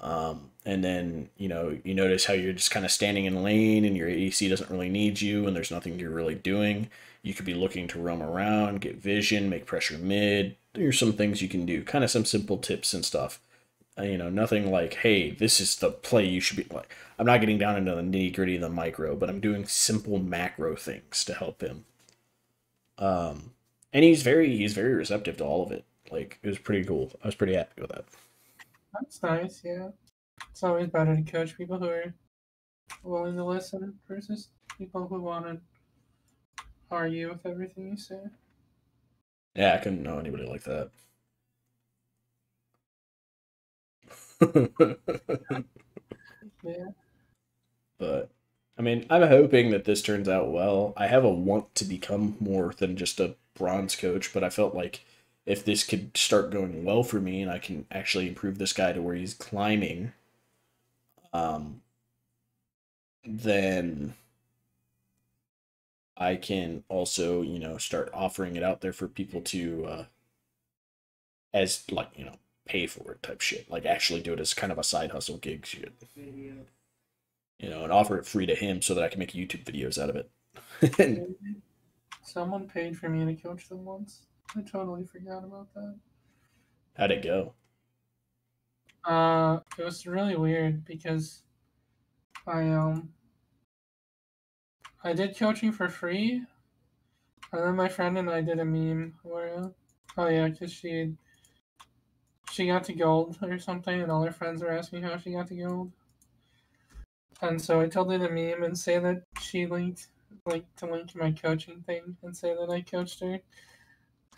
A: And then, you notice how you're just kind of standing in lane and your AC doesn't really need you and there's nothing you're really doing. You could be looking to roam around, get vision, make pressure mid. There's some things you can do, kind of some simple tips and stuff. Nothing like, hey, this is the play you should be like. I'm not getting down into the nitty gritty of the micro, but I'm doing simple macro things to help him. And he's very receptive to all of it. Like it was pretty cool. I was pretty happy with that.
B: That's nice. Yeah, it's always better to coach people who are willing to listen versus people who want to argue with everything you say.
A: Yeah, I couldn't know anybody like that.
B: Yeah.
A: But I mean, I'm hoping that this turns out well. I have a want to become more than just a bronze coach, but I felt like if this could start going well for me and I can actually improve this guy to where he's climbing, um, then I can also, start offering it out there for people to, as like, pay for it type shit. Like actually do it as kind of a side hustle gig shit. And offer it free to him so that I can make YouTube videos out of it. And
B: Someone paid for me to coach them once. I totally forgot about that.
A: how'd it go?
B: It was really weird because I I did coaching for free, and then my friend and I did a meme where oh yeah, because she got to gold or something, and all her friends were asking how she got to gold, and so I told her the meme and say that she linked like to link my coaching thing and say that I coached her,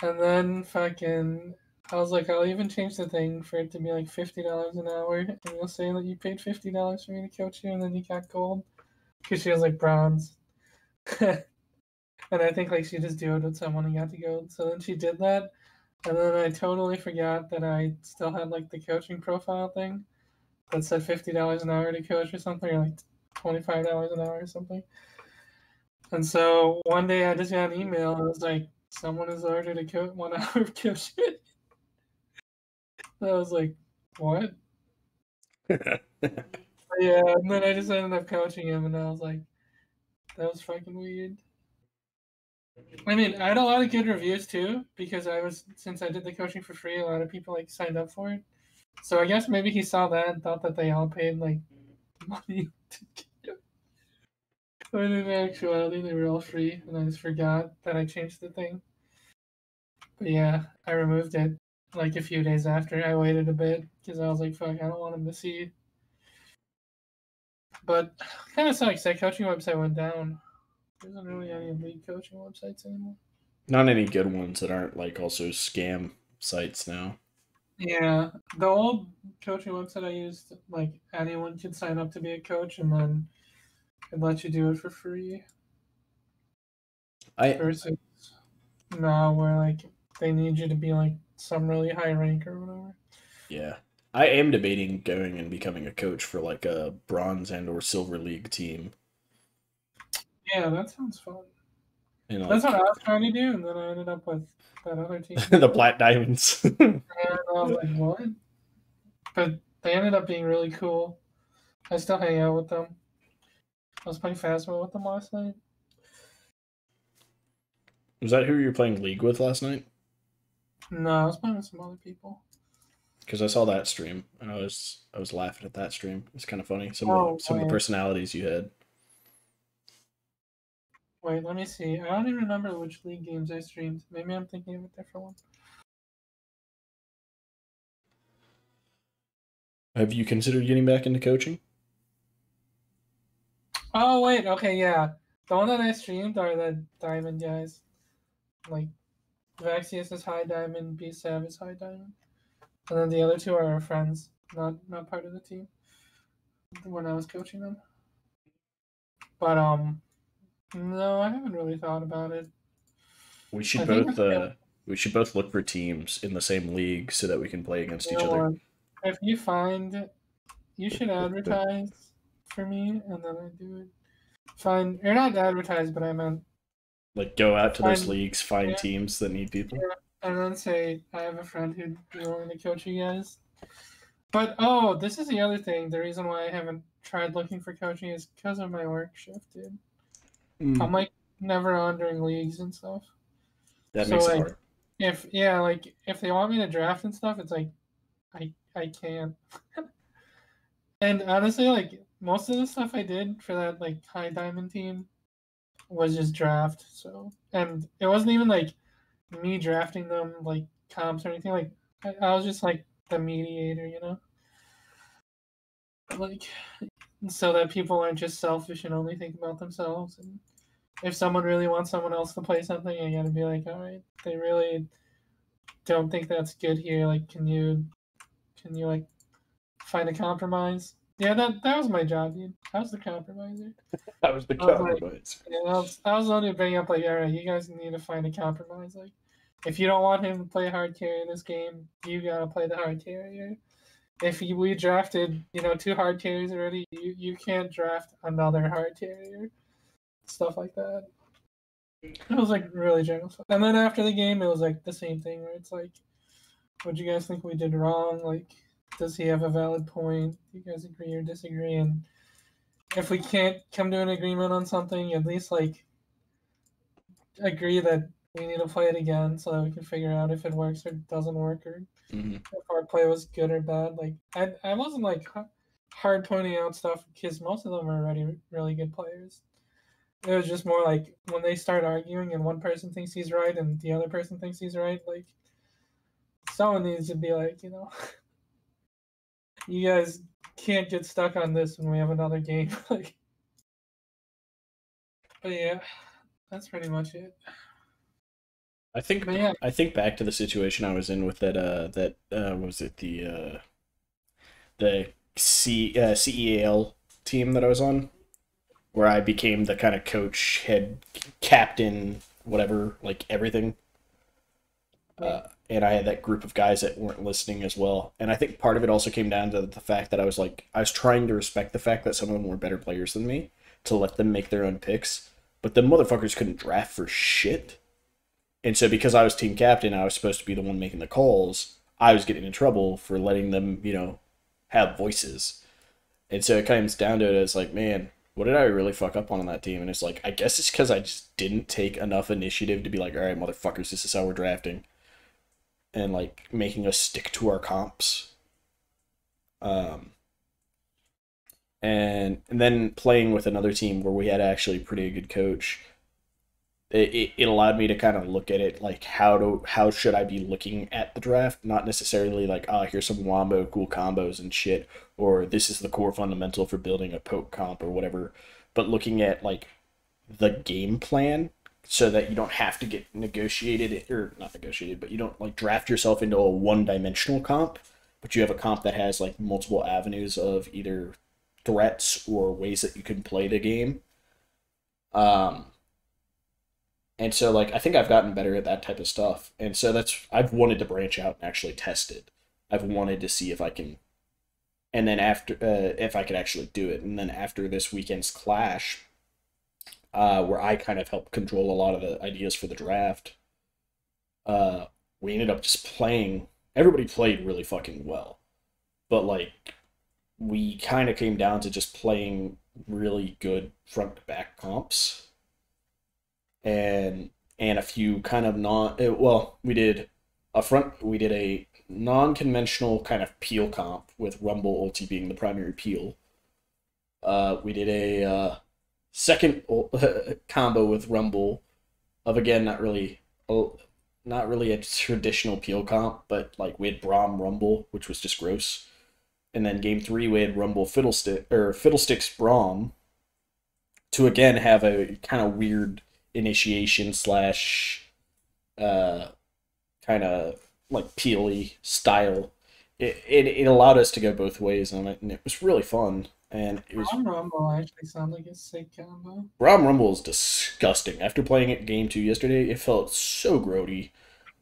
B: and then fucking. I was like, I'll even change the thing for it to be like $50 an hour, and you'll say that you paid $50 for me to coach you, and then you got gold because she was like bronze. And I think like she just duoed with someone and got to go. So then she did that, and then I totally forgot that I still had like the coaching profile thing that said $50 an hour to coach or something, or like $25 an hour or something. And so one day I just got an email and it was like, someone has ordered a 1 hour of coaching. I was like, what? Yeah, and then I just ended up coaching him, and I was like, that was fucking weird. I mean, I had a lot of good reviews too because since I did the coaching for free, a lot of people like signed up for it. So I guess maybe he saw that and thought that they all paid like money to get it. But in actuality, they were all free, and I just forgot that I changed the thing. But yeah, I removed it like a few days after. I waited a bit because I was like, fuck, I don't want him to see. But kind of sucks. That coaching website went down. There isn't really any league coaching websites anymore.
A: Not any good ones that aren't like also scam sites now.
B: Yeah, the old coaching website I used, like anyone could sign up to be a coach, and then it let you do it for free.
A: I
B: Versus now, where like they need you to be like some really high rank or whatever.
A: Yeah. I am debating going and becoming a coach for like a bronze and or silver league team.
B: Yeah, that sounds fun.
A: And
B: That's what I
A: like
B: was trying to do, and then I ended up with that other team.
A: the Plat Diamonds.
B: And I was like, what? But they ended up being really cool. I still hang out with them. I was playing Phasma with them last night.
A: Was that who you were playing league with last night?
B: No, I was playing with some other people.
A: Because I saw that stream and I was laughing at that stream. It's kind of funny. Some of the
B: Oh,
A: some of the personalities you had.
B: wait, let me see. I don't even remember which league games I streamed. Maybe I'm thinking of a different one.
A: Have you considered getting back into coaching?
B: Oh wait, okay, yeah. The one that I streamed are the diamond guys. Like Vaxius is high diamond, B Sav is high diamond. And then the other two are our friends, not part of the team when I was coaching them. But no, I haven't really thought about it.
A: We should
B: I think
A: both uh we should both look for teams in the same league so that we can play against
B: you
A: each
B: know
A: other.
B: what? If you find you should advertise for me and then I do it. Fine. Or not advertise, but I meant
A: Like go out to those
B: Find,
A: leagues, find
B: yeah,
A: teams that need people.
B: yeah, and then say, I have a friend who'd be willing to coach you guys. But oh, this is the other thing. The reason why I haven't tried looking for coaching is because of my work shift, dude.
A: Mm.
B: I'm like never on during leagues and stuff.
A: That
B: So
A: makes it
B: like,
A: hard.
B: if they want me to draft and stuff, it's like I can't. And honestly, like most of the stuff I did for that like high diamond team was just draft. So and it wasn't even like me drafting them like comps or anything. Like I was just like the mediator, like so that people aren't just selfish and only think about themselves. And if someone really wants someone else to play something, I gotta be like, all right, they really don't think that's good here. Like, can you like find a compromise? Yeah, that was my job, dude. I was the compromiser.
A: That was the
B: I was like,
A: compromise.
B: yeah, I was only bringing up like, all right, you guys need to find a compromise. Like, if you don't want him to play hard carry in this game, you gotta play the hard carrier. If we drafted, two hard carriers already, you can't draft another hard carrier. Stuff like that. It was like really general stuff. And then after the game, it was like the same thing where it's like, what do you guys think we did wrong? Like, does he have a valid point? Do you guys agree or disagree? And if we can't come to an agreement on something, at least like agree that we need to play it again so that we can figure out if it works or doesn't work, or
A: Mm-hmm.
B: if our play was good or bad. Like I wasn't like hard pointing out stuff because most of them are already really good players. It was just more like when they start arguing and one person thinks he's right and the other person thinks he's right, like someone needs to be like, you guys can't get stuck on this when we have another game. Like, but yeah, that's pretty much it.
A: I think
B: But yeah,
A: I think back to the situation I was in with what was it the CEAL team that I was on, where I became the kind of coach, head captain, whatever, like everything.
B: yeah,
A: And I had that group of guys that weren't listening as well. And I think part of it also came down to the fact that I was trying to respect the fact that some of them were better players than me to let them make their own picks. But the motherfuckers couldn't draft for shit. And so because I was team captain, I was supposed to be the one making the calls. I was getting in trouble for letting them, have voices. And so it comes down to it as like, man, what did I really fuck up on that team? And it's like, I guess it's because I just didn't take enough initiative to be like, all right, motherfuckers, this is how we're drafting, and like making us stick to our comps. Um, and then playing with another team where we had actually pretty good coach, it allowed me to kind of look at it like how should I be looking at the draft, not necessarily like, oh, here's some wombo cool combos and shit, or this is the core fundamental for building a poke comp or whatever, but looking at like the game plan so that you don't have to get negotiated, or not negotiated, but you don't like draft yourself into a one-dimensional comp, but you have a comp that has like multiple avenues of either threats or ways that you can play the game. Um, and so like I think I've gotten better at that type of stuff. And so that's I've wanted to branch out and actually test it. I've wanted to see if I can, and then after if I could actually do it. And then after this weekend's clash, where I kind of helped control a lot of the ideas for the draft, uh, we ended up just playing. Everybody played really fucking well, but like we kind of came down to just playing really good front to back comps, and a few kind of non. Well, we did a non-conventional kind of peel comp with Rumble ulti being the primary peel. We did a second combo with Rumble of, again, not really a traditional peel comp, but like we had Braum Rumble, which was just gross. And then game three we had Rumble Fiddlesticks Braum to again have a kind of weird initiation slash uh kind of like peely style. It allowed us to go both ways on it, and it was really fun. And it was
B: Ron Rumble actually sounds like a sick combo.
A: Braum Rumble is disgusting. After playing it game two yesterday, it felt so grody.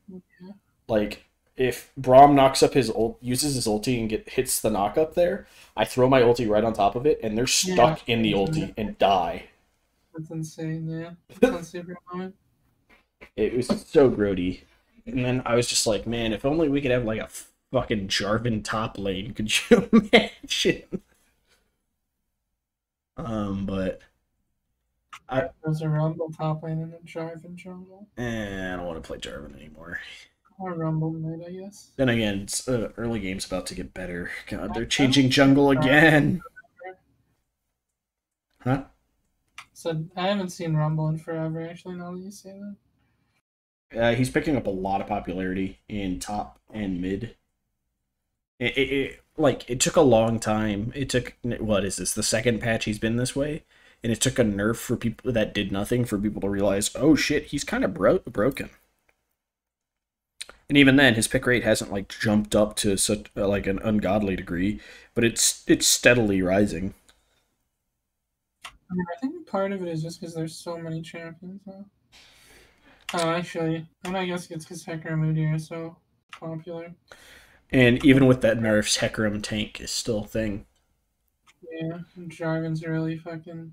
B: Yeah,
A: Like if Braum knocks up uses his ulti and hits the knock up there, I throw my ulti right on top of it, and they're
B: yeah,
A: stuck in the ulti and die.
B: that's insane. Yeah, that sounds super annoying.
A: It was so grody. And then I was just like, man, if only we could have like a fucking Jarvan top lane. Could you imagine? But I
B: There's a Rumble top lane and a Jarvan jungle.
A: I don't want to play Jarvan anymore.
B: Or Rumble mid, I guess.
A: Then again, it's, early game's about to get better. God, they're
B: I
A: changing
B: haven't seen
A: jungle
B: Jarvan
A: again.
B: forever.
A: Huh?
B: So I haven't seen Rumble in forever, actually, now that you say that.
A: He's picking up a lot of popularity in top and mid. It took a long time. It took, what is this, the second patch he's been this way, and it took a nerf for people that did nothing for people to realize, oh shit, he's kind of broken. And even then, his pick rate hasn't like jumped up to such like an ungodly degree, but it's steadily rising.
B: I mean, I think part of it is just because there's so many champions now. Oh, actually, and I guess it's because Hecarim is so popular.
A: And even with that nerfs, Hecarim tank is still a thing.
B: Yeah, Jarvan's really fucking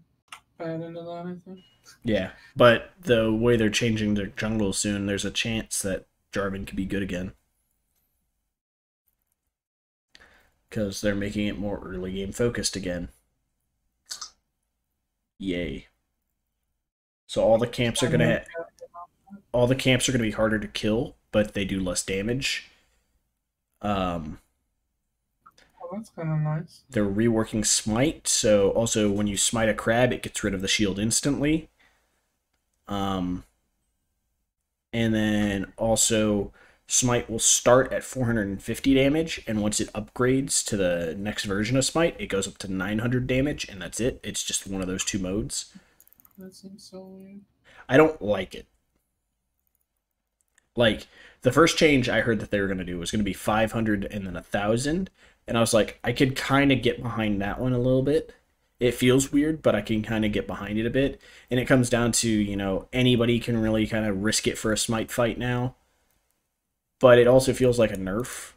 B: bad into that, I think.
A: Yeah, but the way they're changing their jungle soon, there's a chance that Jarvan could be good again. Because they're making it more early game focused again. Yay. So all the camps are gonna be harder to kill, but they do less damage. Um,
B: Oh, that's kind of nice.
A: they're reworking smite, so also when you smite a crab, it gets rid of the shield instantly. Um, and then also smite will start at 450 damage, and once it upgrades to the next version of smite, it goes up to 900 damage, and that's it. It's just one of those two modes.
B: That seems so weird.
A: I don't like it. Like, the first change I heard that they were going to do was going to be 500 and then 1,000, and I was like, I could kind of get behind that one a little bit. It feels weird, but I can kind of get behind it a bit. And it comes down to, anybody can really kind of risk it for a smite fight now. But it also feels like a nerf,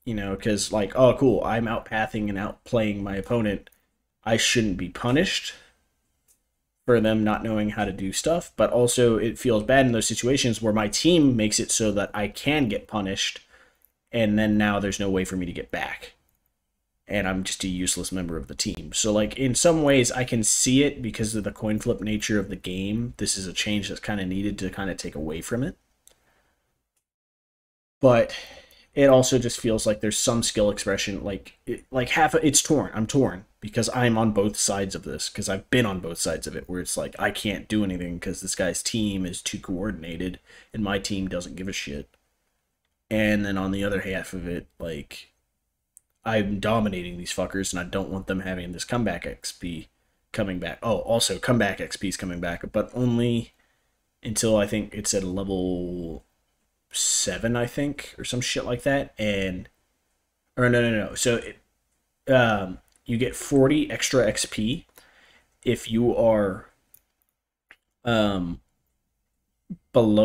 A: because, like, oh, cool, I'm outpathing and outplaying my opponent. I shouldn't be punished for them not knowing how to do stuff, but also it feels bad in those situations where my team makes it so that I can get punished, and then now there's no way for me to get back. And I'm just a useless member of the team. So, like, in some ways, I can see it because of the coin flip nature of the game. This is a change that's kind of needed to kind of take away from it. But it also just feels like there's some skill expression, like it's torn. I'm torn because I'm on both sides of this, because I've been on both sides of it, where it's like I can't do anything because this guy's team is too coordinated and my team doesn't give a shit. And then on the other half of it, like, I'm dominating these fuckers and I don't want them having this comeback XP coming back. Oh, also comeback XP is coming back, but only until I think it's at level 7, I think, or some shit like that. And or no. So you get 40 extra XP if you are below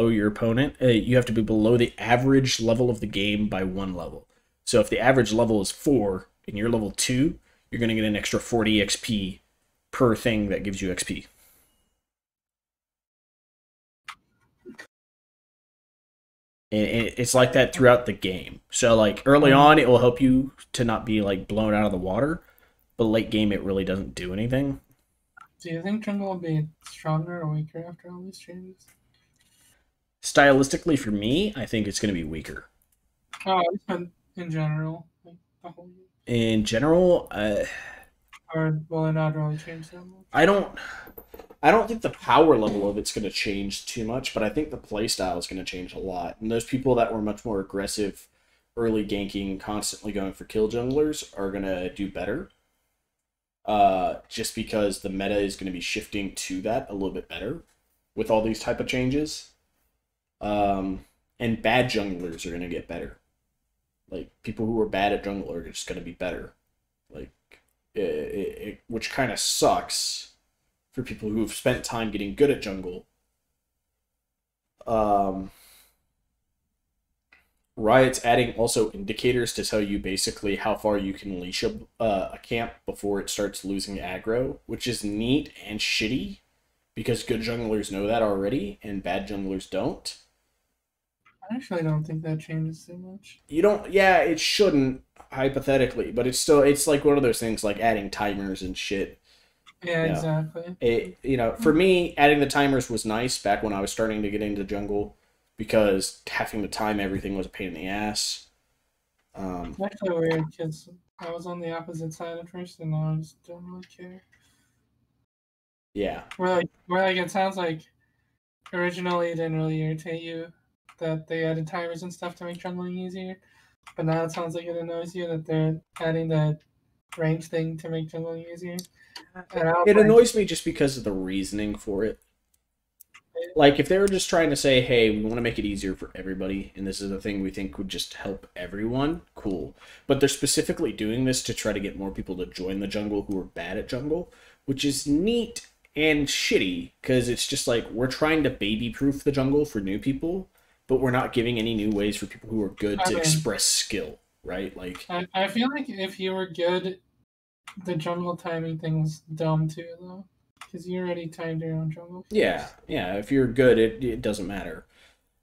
A: your opponent. You have to be below the average level of the game by 1 level. So if the average level is 4 and you're level 2, you're going to get an extra 40 XP per thing that gives you XP. And it's like that throughout the game. So, like, early on, it will help you to not be, like, blown out of the water. But late game, it really doesn't do anything.
B: Do you think jungle will be stronger or weaker after all these changes?
A: Stylistically, for me, I think it's going to be weaker.
B: Oh, in general, like the whole game.
A: In general,
B: Or will it not really change that much?
A: I don't think the power level of it's going to change too much, but I think the play style is going to change a lot. And those people that were much more aggressive, early ganking, constantly going for kill junglers are going to do better. Just because the meta is going to be shifting to that a little bit better with all these type of changes. And bad junglers are going to get better. Like, people who are bad at jungle are just going to be better. Like, which kind of sucks for people who've spent time getting good at jungle. Riot's adding also indicators to tell you basically how far you can leash a camp before it starts losing aggro, which is neat and shitty because good junglers know that already and bad junglers don't.
B: I actually don't think that changes too much.
A: You don't, yeah, it shouldn't hypothetically, but it's like one of those things like adding timers and shit.
B: Yeah,
A: You know,
B: exactly.
A: for me, adding the timers was nice back when I was starting to get into jungle because having to time everything was a pain in the ass. Um,
B: It's actually weird because I was on the opposite side at first, and now I just don't really care.
A: yeah,
B: Where like it sounds like originally it didn't really irritate you that they added timers and stuff to make jungling easier, but now it sounds like it annoys you that they're adding that range thing to make jungling easier. And I was
A: it
B: like,
A: annoys me just because of the reasoning for it. Like if they were just trying to say, "Hey, we want to make it easier for everybody, and this is a thing we think would just help everyone," cool. But they're specifically doing this to try to get more people to join the jungle who are bad at jungle, which is neat and shitty because it's just like we're trying to baby-proof the jungle for new people, but we're not giving any new ways for people who are good
B: I
A: to
B: mean,
A: express skill, right? Like,
B: I feel like if you were good, the jungle timing thing was dumb too, though, because you already timed your own jungle
A: yeah,
B: camps.
A: yeah, if you're good, it doesn't matter.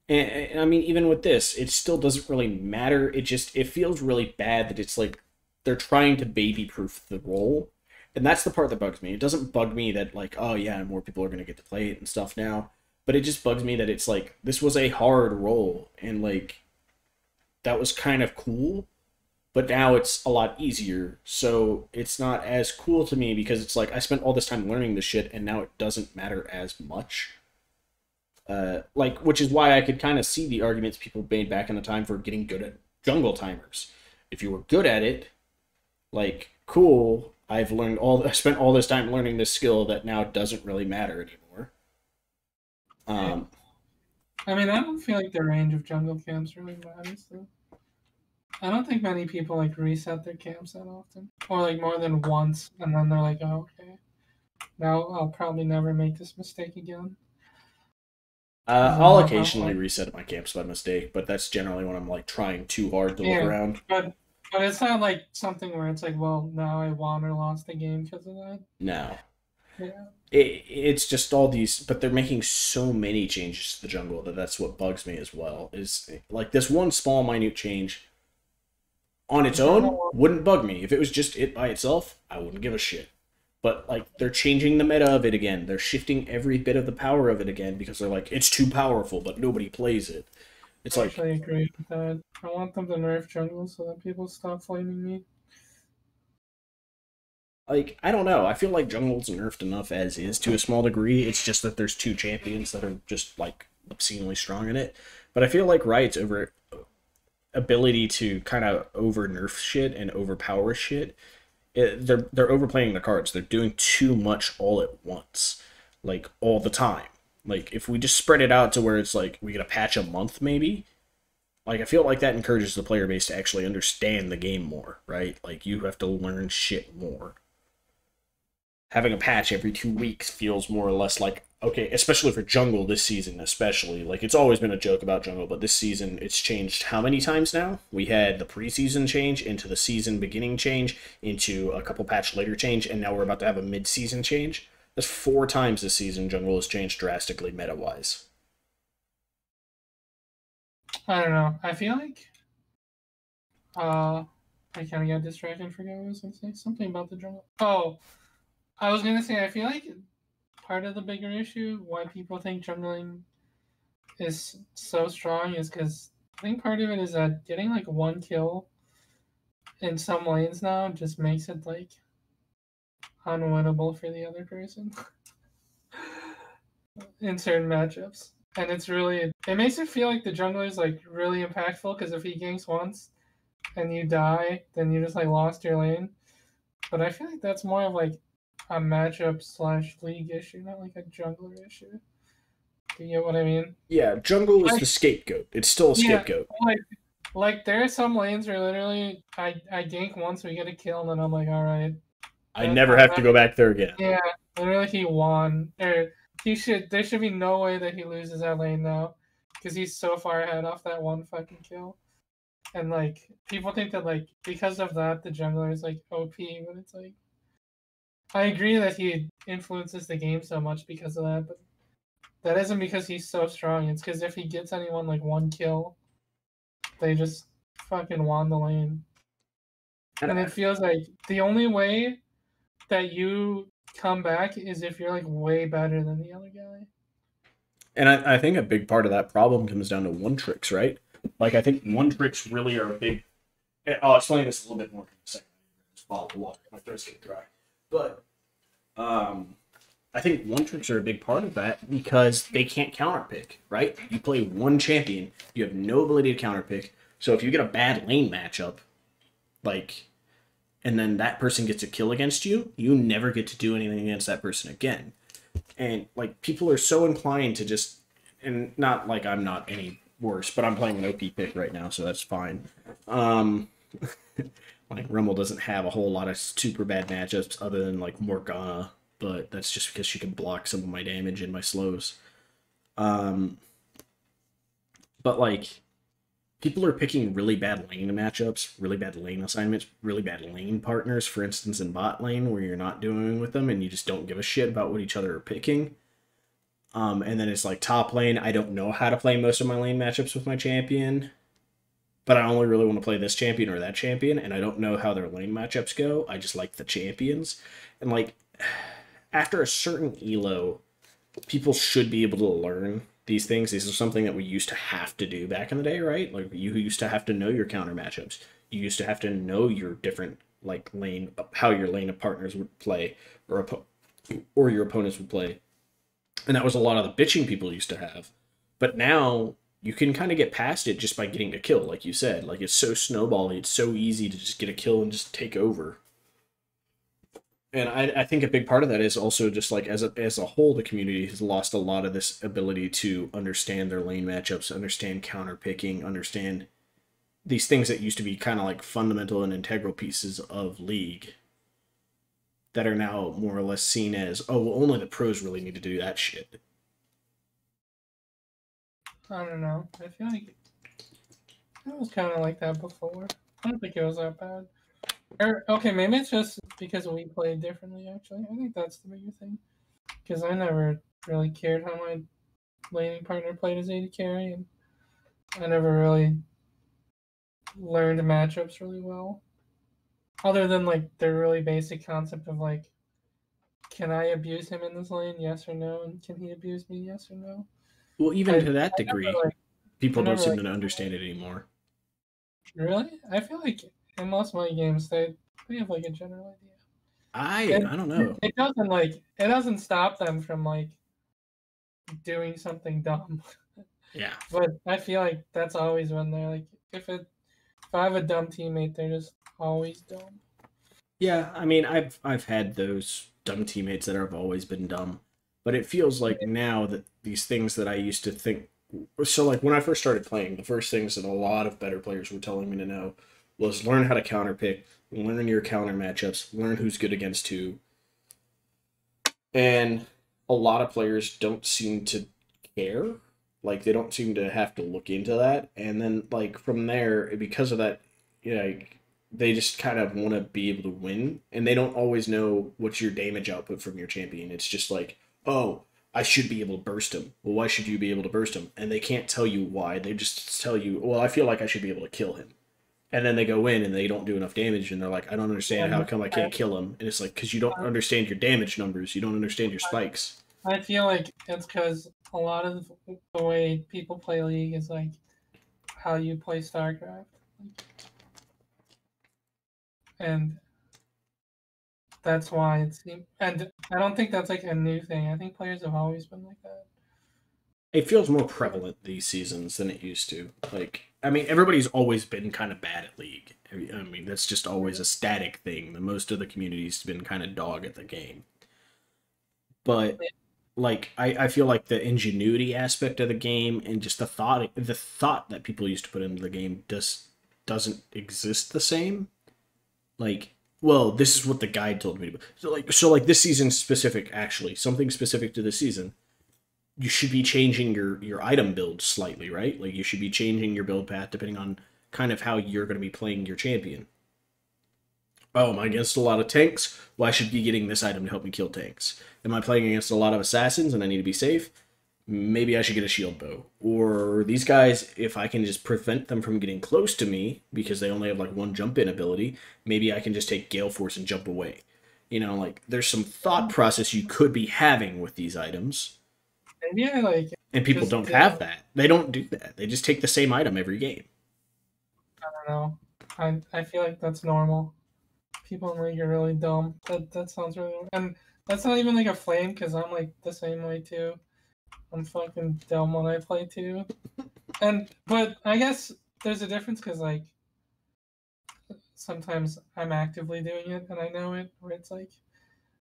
A: And I mean, even with this, it still doesn't really matter. It feels really bad that it's like they're trying to baby proof the role, and that's the part that bugs me. It doesn't bug me that like, oh yeah, more people are gonna get to play it and stuff now, but it just bugs me that it's like this was a hard role and like that was kind of cool, but now it's a lot easier. So it's not as cool to me because it's like I spent all this time learning this shit and now it doesn't matter as much. Like, which is why I could kind of see the arguments people made back in the time for getting good at jungle timers. If you were good at it, like, cool. I spent all this time learning this skill that now doesn't really matter anymore.
B: Yeah.
A: Um,
B: I mean, I don't feel like the range of jungle camps really matters, though. I don't think many people like reset their camps that often, or like more than once, and then they're like, "Oh, okay, now I'll probably never make this mistake again." Because I
A: I'll
B: know how
A: occasionally
B: like
A: reset my camps by mistake, but that's generally when I'm like trying too hard to look
B: yeah,
A: around.
B: but it's not like something where it's like, well, now I won or lost the game because of that.
A: No,
B: Yeah,
A: it's just all these, but they're making so many changes to the jungle that that's what bugs me as well. Is like this one small minute change on
B: I
A: its
B: don't
A: own
B: know.
A: wouldn't bug me. If it was just it by itself, I wouldn't give a shit. But like they're changing the meta of it again. They're shifting every bit of the power of it again because they're like it's too powerful, but nobody plays it. It's
B: I
A: like
B: actually agree with that. I want them to nerf jungle so that people stop flaming me.
A: I don't know. I feel like jungle's nerfed enough as is to a small degree. It's just that there's two champions that are just like obscenely strong in it. But I feel like Riot's over ability to kind of over nerf shit and overpower shit they're overplaying the cards. They're doing too much all at once, like all the time. Like if we just spread it out to where it's like we get a patch a month, maybe. Like I feel like that encourages the player base to actually understand the game more, right? Like you have to learn shit more. Having a patch every 2 weeks feels more or less like okay, especially for jungle this season, especially like it's always been a joke about jungle, but this season it's changed how many times now? We had the preseason change into the season beginning change into a couple patch later change, and now we're about to have a mid-season change. That's 4 times this season jungle has changed drastically meta wise.
B: I don't know. I feel like uh, I kind of got distracted and forgot what I was going to say. Something about the jungle. Oh, I was going to say I feel like part of the bigger issue why people think jungling is so strong is because I think part of it is that getting like one kill in some lanes now just makes it like unwinnable for the other person in certain matchups. And it's really it makes it feel like the jungler is like really impactful because if he ganks once and you die, then you just like lost your lane. But I feel like that's more of like a matchup slash league issue, not like a jungler issue. Do you get what I mean?
A: Yeah, jungle is
B: Like
A: the scapegoat. It's still a
B: yeah,
A: scapegoat.
B: like there are some lanes where literally I gank once, we get a kill, and then I'm like, all right,
A: I never
B: I'm
A: have
B: not.
A: to go back there again.
B: Yeah, literally he won. Or he should. There should be no way that he loses that lane now, because he's so far ahead off that one fucking kill. And like people think that like because of that the jungler is like OP, but it's like I agree that he influences the game so much because of that, but that isn't because he's so strong. It's because if he gets anyone like one kill, they just fucking won the lane.
A: And
B: And
A: I,
B: it feels like the only way that you come back is if you're like way better than the other guy.
A: and I think a big part of that problem comes down to one tricks, right? Like I think one tricks really are a big. I'll explain this a little bit more in a second. Just follow the water. My throat's getting dry. But I think one tricks are a big part of that because they can't counterpick, right? You play one champion, you have no ability to counterpick. So if you get a bad lane matchup, like, and then that person gets a kill against you, you never get to do anything against that person again. And like people are so inclined to just, and not like I'm not any worse, but I'm playing an OP pick right now, so that's fine. Um, like Rumble doesn't have a whole lot of super bad matchups other than like Morgana, but that's just because she can block some of my damage and my slows. Um, but like people are picking really bad lane matchups, really bad lane assignments, really bad lane partners. For instance, in bot lane where you're not doing with them and you just don't give a shit about what each other are picking. And then it's like top lane. I don't know how to play most of my lane matchups with my champion, but I only really want to play this champion or that champion, and I don't know how their lane matchups go. I just like the champions. And like after a certain elo, people should be able to learn these things. These are something that we used to have to do back in the day, right? Like you used to have to know your counter matchups. You used to have to know your different like lane, how your lane of partners would play, or your opponents would play, and that was a lot of the bitching people used to have. But now you can kind of get past it just by getting a kill, like you said. Like it's so snowbally, it's so easy to just get a kill and just take over. And I think a big part of that is also just like as a whole, the community has lost a lot of this ability to understand their lane matchups, understand counter picking, understand these things that used to be kind of like fundamental and integral pieces of League that are now more or less seen as, oh, well, only the pros really need to do that shit.
B: I don't know. I feel like it was kind of like that before. I don't think it was that bad. Or, okay, maybe it's just because we played differently, actually. I think that's the bigger thing. Because I never really cared how my laning partner played as AD carry, and I never really learned matchups really well. Other than, like, the really basic concept of, like, can I abuse him in this lane? Yes or no? And can he abuse me? Yes or no?
A: Well, even
B: I
A: to that
B: never,
A: degree,
B: like, I
A: people don't
B: never,
A: seem
B: like,
A: to understand it anymore.
B: really? I feel like in most of my games, they have, like, a general idea.
A: I
B: And
A: don't know.
B: it doesn't stop them from, like, doing something dumb.
A: Yeah.
B: But I feel like that's always when they're like, if I have a dumb teammate, they're just always dumb.
A: Yeah, I mean, I've had those dumb teammates that have always been dumb, but it feels like now that these things that I used to think, so like when I first started playing, the first things that a lot of better players were telling me to know was learn how to counter pick, learn your counter matchups, learn who's good against who, and a lot of players don't seem to care. Like they don't seem to have to look into that, and then like from there, because of that, you know, they just kind of want to be able to win, and they don't always know what's your damage output from your champion. It's just like, oh, I should be able to burst him. Well, why should you be able to burst him? And they can't tell you why. They just tell you, well, I feel like I should be able to kill him. And then they go in and they don't do enough damage, and they're like, I don't understand how
B: And
A: come I can't kill him. And it's like, because you don't understand your damage numbers, you don't understand your spikes.
B: I feel like it's because a lot of the way people play League is like how you play Starcraft, and that's why it's. And I don't think that's like a new thing. I think players have always been like that.
A: It feels more prevalent these seasons than it used to. Like, I mean, everybody's always been kind of bad at League. I mean, that's just always a static thing. The most of the community's been kind of dog at the game. But like, I feel like the ingenuity aspect of the game and just the thought that people used to put into the game doesn't exist the same. Like, well, this is what the guide told me to. So like this season specific, actually, something specific to this season, you should be changing your item build slightly, right? Like you should be changing your build path depending on kind of how you're going to be playing your champion. Oh, am I against a lot of tanks? Well, I should be getting this item to help me kill tanks. Am I playing against a lot of assassins and I need to be safe? Maybe I should get a shield bow. Or these guys, if I can just prevent them from getting close to me because they only have like one jump in ability, maybe I can just take Gale Force and jump away. Like there's some thought process you could be having with these items.
B: Maybe I like
A: And people
B: just
A: don't have that. They don't do that. They just take the same item every game.
B: I don't know. I feel like that's normal. People in League are really dumb. That sounds really and that's not even like a flame because I'm like the same way too. I'm fucking dumb when I play too. But I guess there's a difference because like sometimes I'm actively doing it and I know it. Where it's like,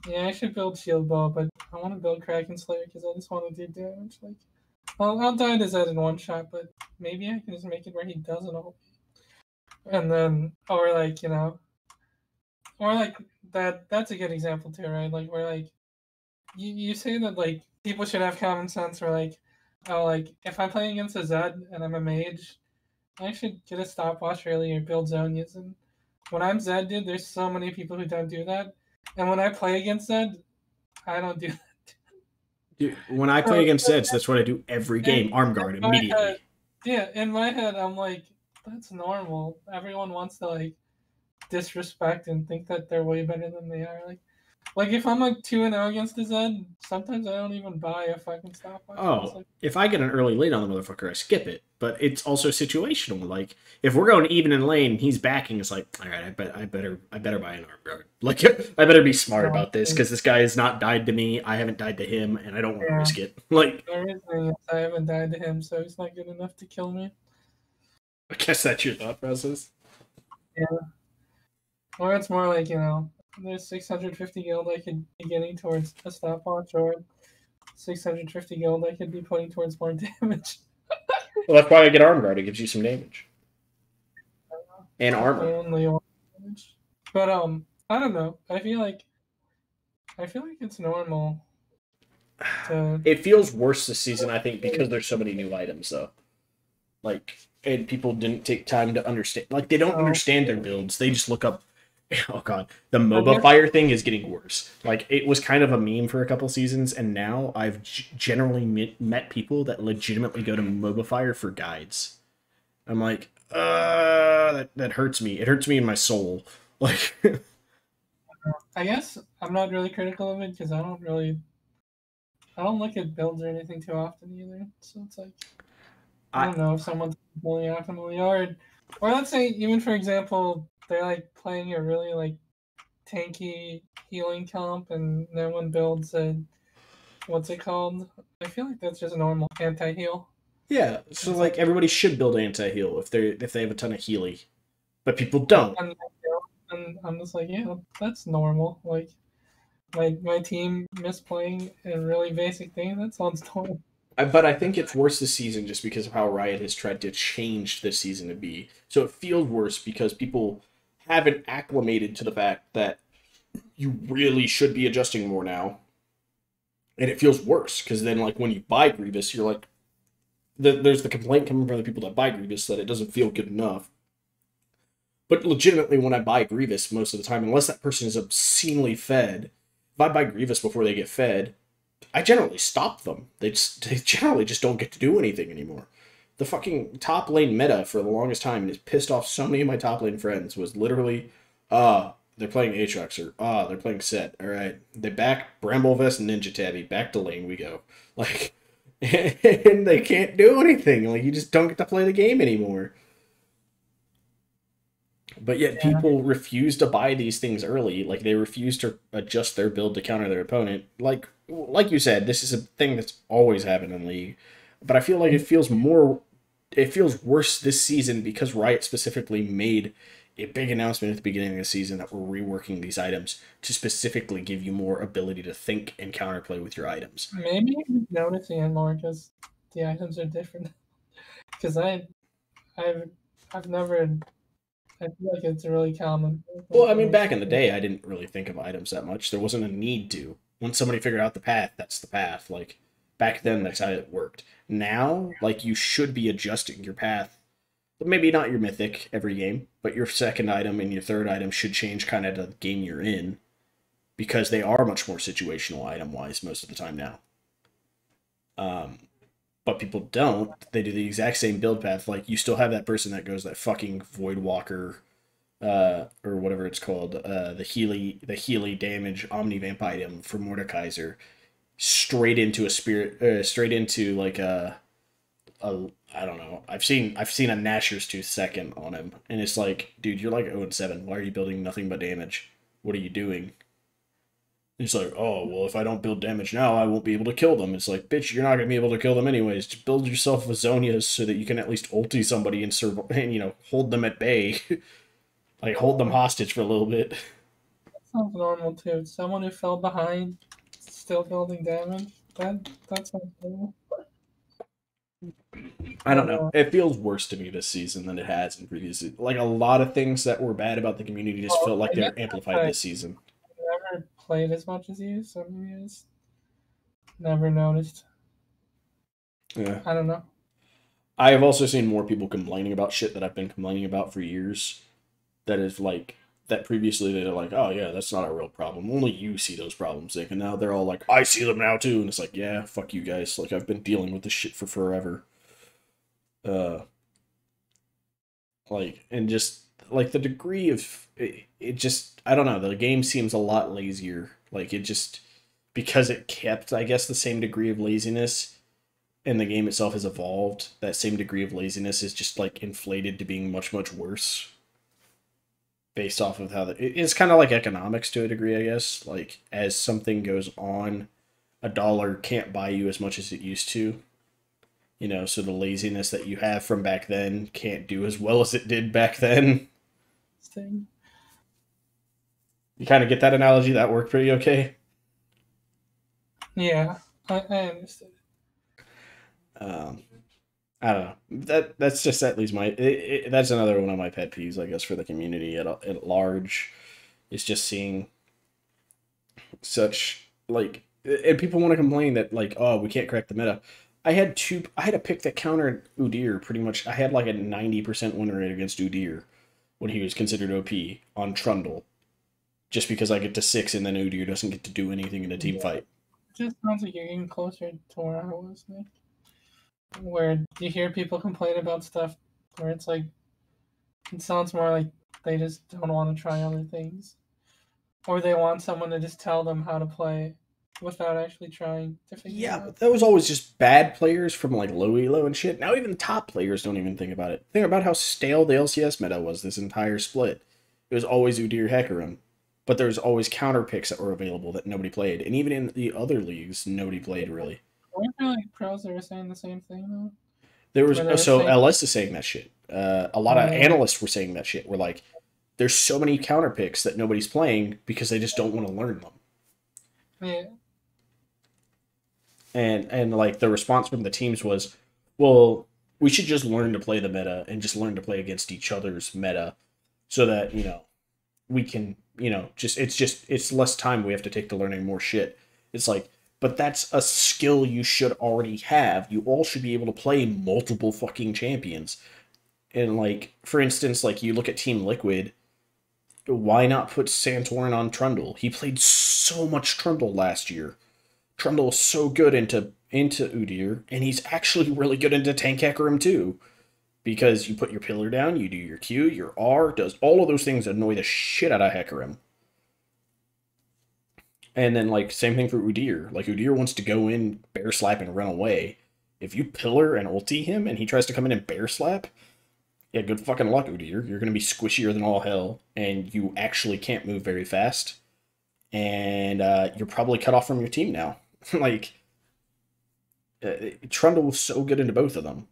B: yeah, I should build Shield Bow, but I want to build Kraken Slayer because I just want to do damage. Like, I'll die to Zed in one shot, but maybe I can just make it where he doesn't all. And then, or like or like that. That's a good example too, right? Like where like you say that like people should have common sense, or like, oh, like if I'm playing against a Zed and I'm a mage, I should get a stopwatch early or build Zonias. And when I'm Zed, dude, there's so many people who don't do that. And when I play against Zed, I don't do that.
A: Dude, when I play
B: So
A: against Zeds, that's what I do every game. Arm guard
B: my head,
A: immediately.
B: yeah, in my head, I'm like, that's normal. Everyone wants to like disrespect and think that they're way better than they are. Like if I'm like 2-0 against the Zed, sometimes I don't even buy a fucking stopwatch. I'm just
A: Oh,
B: like,
A: if I get an early lead on the motherfucker, I skip it. But it's also situational. Like if we're going even in lane, he's backing. It's like, all right, I better buy an arm guard. Like I better be smart
B: no,
A: about this because this guy has not died to me. I haven't died to him, and I don't want to
B: yeah.
A: risk it. Like
B: The reason is I haven't died to him, so he's not good enough to kill me.
A: I guess that's your thought process.
B: Yeah. Or it's more like, there's 650 gold I could be getting towards a stopwatch, or 650 gold I could be putting towards more damage.
A: Well, that's why I get arm guard. It gives you some damage and armor.
B: Only one damage. But I don't know. I feel like it's normal to
A: It feels worse this season, I think, because there's so many new items, though. Like, and people didn't take time to understand. Like, they don't
B: oh,
A: understand their builds. They just look up. Oh god, the
B: I
A: MOBA
B: guess
A: fire thing is getting worse. Like, it was kind of a meme for a couple seasons, and now I've generally met people that legitimately go to MOBA fire for guides. I'm like, that hurts me. It hurts me in my soul. Like,
B: I guess I'm not really critical of it because I don't look at builds or anything too often either. So it's like I
A: I
B: don't know if someone's really optimally or let's say even for example they're like playing a really like tanky healing comp and no one builds a what's it called? I feel like that's just normal anti heal.
A: yeah. So
B: It's like
A: like everybody should build anti heal if they have a ton of Healy, but people don't.
B: and I'm just like, yeah, that's normal. Like my team misplaying a really basic thing, that sounds normal.
A: But I think it's worse this season just because of how Riot has tried to change this season to be. So it feels worse because people haven't acclimated to the fact that you really should be adjusting more now. And it feels worse because then, like, when you buy Grievous, you're like, there's the complaint coming from the people that buy Grievous that it doesn't feel good enough. But legitimately, when I buy Grievous, most of the time, unless that person is obscenely fed, if I buy Grievous before they get fed, I generally stop them. They generally just don't get to do anything anymore. The fucking top lane meta for the longest time, and it's pissed off so many of my top lane friends, was literally, they're playing Aatrox, or they're playing Set. All right, they back Bramblevest and Ninja Tabby. Back to lane we go. Like, and they can't do anything. Like, you just don't get to play the game anymore. But yet
B: Yeah,
A: people refuse to buy these things early. Like they refuse to adjust their build to counter their opponent. Like you said, this is a thing that's always happened in League. But I feel like it feels worse this season because Riot specifically made a big announcement at the beginning of the season that we're reworking these items to specifically give you more ability to think and counterplay with your items.
B: maybe I'm noticing it more because the items are different. Because I've I've never I feel like it's really common.
A: Well,
B: Like
A: I
B: when
A: mean,
B: they
A: back
B: say,
A: in the day, I didn't really think of items that much. There wasn't a need to. Once somebody figured out the path, that's the path. Like back then, that's how it worked. Now, like you should be adjusting your path. maybe not your mythic every game, but your second item and your third item should change kind of the game you're in because they are much more situational item wise most of the time now. Um, but people don't. They do the exact same build path. Like you still have that person that goes that fucking Void Walker, or whatever it's called, the Healy damage Omnivamp item for Mordekaiser, straight into a spirit, straight into like a I don't know. I've seen a Gnasher's Tooth second on him, and it's like, dude, you're like 0-7. Why are you building nothing but damage? What are you doing? He's like, oh, well, if I don't build damage now, I won't be able to kill them. It's like, bitch, you're not going to be able to kill them anyways. Just build yourself a Zonias so that you can at least ulti somebody and, hold them at bay. Like, hold them hostage for a little bit.
B: That sounds normal too. Someone who fell behind, still building damage. That sounds cool.
A: I don't know. It feels worse to me this season than it has in previous. Like, a lot of things that were bad about the community just felt like
B: I guess
A: they're amplified
B: I
A: this season.
B: never played as much as you, so maybe I just never noticed.
A: Yeah.
B: I don't know.
A: I have also seen more people complaining about shit that I've been complaining about for years. That is like that previously they're like, oh yeah, that's not a real problem. Only you see those problems, Nick. And now they're all like, I see them now too. And it's like, yeah, fuck you guys. Like I've been dealing with this shit for forever. Uh, and just like the degree of it just I don't know. The game seems a lot lazier. Like it just because it kept, I guess, the same degree of laziness and the game itself has evolved, that same degree of laziness is just like inflated to being much, much worse based off of how it's kind of like economics to a degree, I guess. Like as something goes on, a dollar can't buy you as much as it used to. So the laziness that you have from back then can't do as well as it did back then.
B: Thing.
A: You kind of get that analogy? That worked pretty okay.
B: Yeah, I understood.
A: Um, I don't know. That's just at least that's another one of my pet peeves, I guess, for the community at large. Is just seeing such like, and people want to complain that like, oh, we can't crack the meta. I had a pick that countered Udyr pretty much. I had like a 90% win rate against Udyr when he was considered OP on Trundle, just because I get to 6 and then Udyr doesn't get to do anything in a team
B: Yeah.
A: fight.
B: It just sounds like you're getting closer to where I was, like, where you hear people complain about stuff where it's like it sounds more like they just don't want to try other things, or they want someone to just tell them how to play without actually trying to figure it
A: Yeah,
B: out.
A: but that was always just bad players from like low elo and shit. Now even top players don't even think about it. Think about how stale the LCS meta was this entire split. It was always Udyr Hecarim, but there was always counter picks that were available that nobody played, and even in the other leagues, nobody played really.
B: Weren't there like pros that were saying the same thing though?
A: There was
B: Where they were
A: so
B: saying,
A: LS is saying that shit. A lot
B: oh
A: of
B: yeah,
A: analysts were saying that shit. We're like, there's so many counter picks that nobody's playing because they just don't want to learn them.
B: yeah,
A: And like the response from the teams was, well, we should just learn to play the meta and just learn to play against each other's meta so that we can it's less time we have to take to learning more shit. It's like, but that's a skill you should already have. You all should be able to play multiple fucking champions. And like, for instance, like you look at Team Liquid, why not put Santorin on Trundle? He played so much Trundle last year. Trundle is so good into Udyr, and he's actually really good into Tank Hecarim too. Because you put your pillar down, you do your Q, your R, does all of those things annoy the shit out of Hecarim. And then like same thing for Udyr. Like Udyr wants to go in, bear slap, and run away. If you pillar and ulti him and he tries to come in and bear slap, yeah, good fucking luck, Udyr. You're gonna be squishier than all hell, and you actually can't move very fast. And you're probably cut off from your team now. Like Trundle was so good into both of them,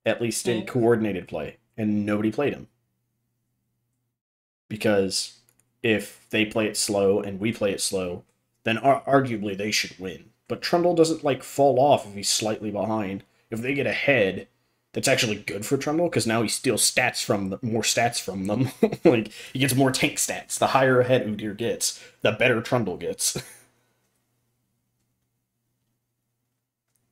A: at least in
B: yeah.
A: coordinated play, and nobody played him because if they play it slow and we play it slow, then arguably they should win. But Trundle doesn't like fall off if he's slightly behind. If they get ahead, that's actually good for Trundle because now he steals more stats from them. Like he gets more tank stats. The higher ahead Udyr gets, the better Trundle gets.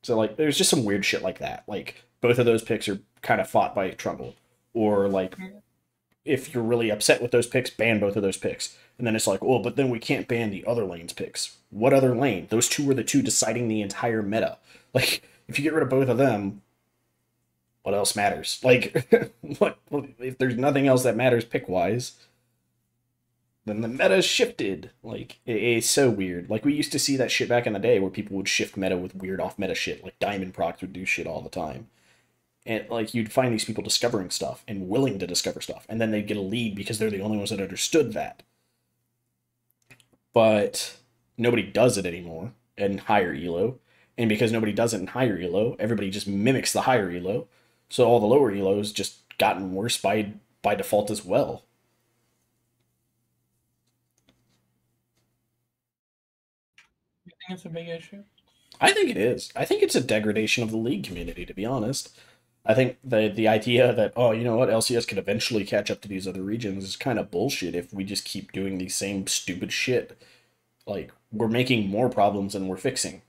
A: So like, there's just some weird shit like that. Like both of those picks are kind of fought by trouble, or like
B: Yeah.
A: if you're really upset with those picks, ban both of those picks. And then it's like, oh, but then we can't ban the other lane's picks. What other lane? Those two were the two deciding the entire meta. Like, if you get rid of both of them, what else matters? Like, what if there's nothing else that matters pick wise? Then the meta shifted. Like, it's so weird. Like, we used to see that shit back in the day where people would shift meta with weird off meta shit. Like, Diamond Procs would do shit all the time. And, like, you'd find these people discovering stuff and willing to discover stuff. And then they'd get a lead because they're the only ones that understood that. But nobody does it anymore in higher elo. And because nobody does it in higher elo, everybody just mimics the higher elo. So all the lower elos just gotten worse by default as well.
B: I think it's a big issue.
A: I think it is. I think it's a degradation of the league community, to be honest. I think the idea that, oh, you know what, LCS could eventually catch up to these other regions is kind of bullshit if we just keep doing the same stupid shit. Like, we're making more problems than we're fixing.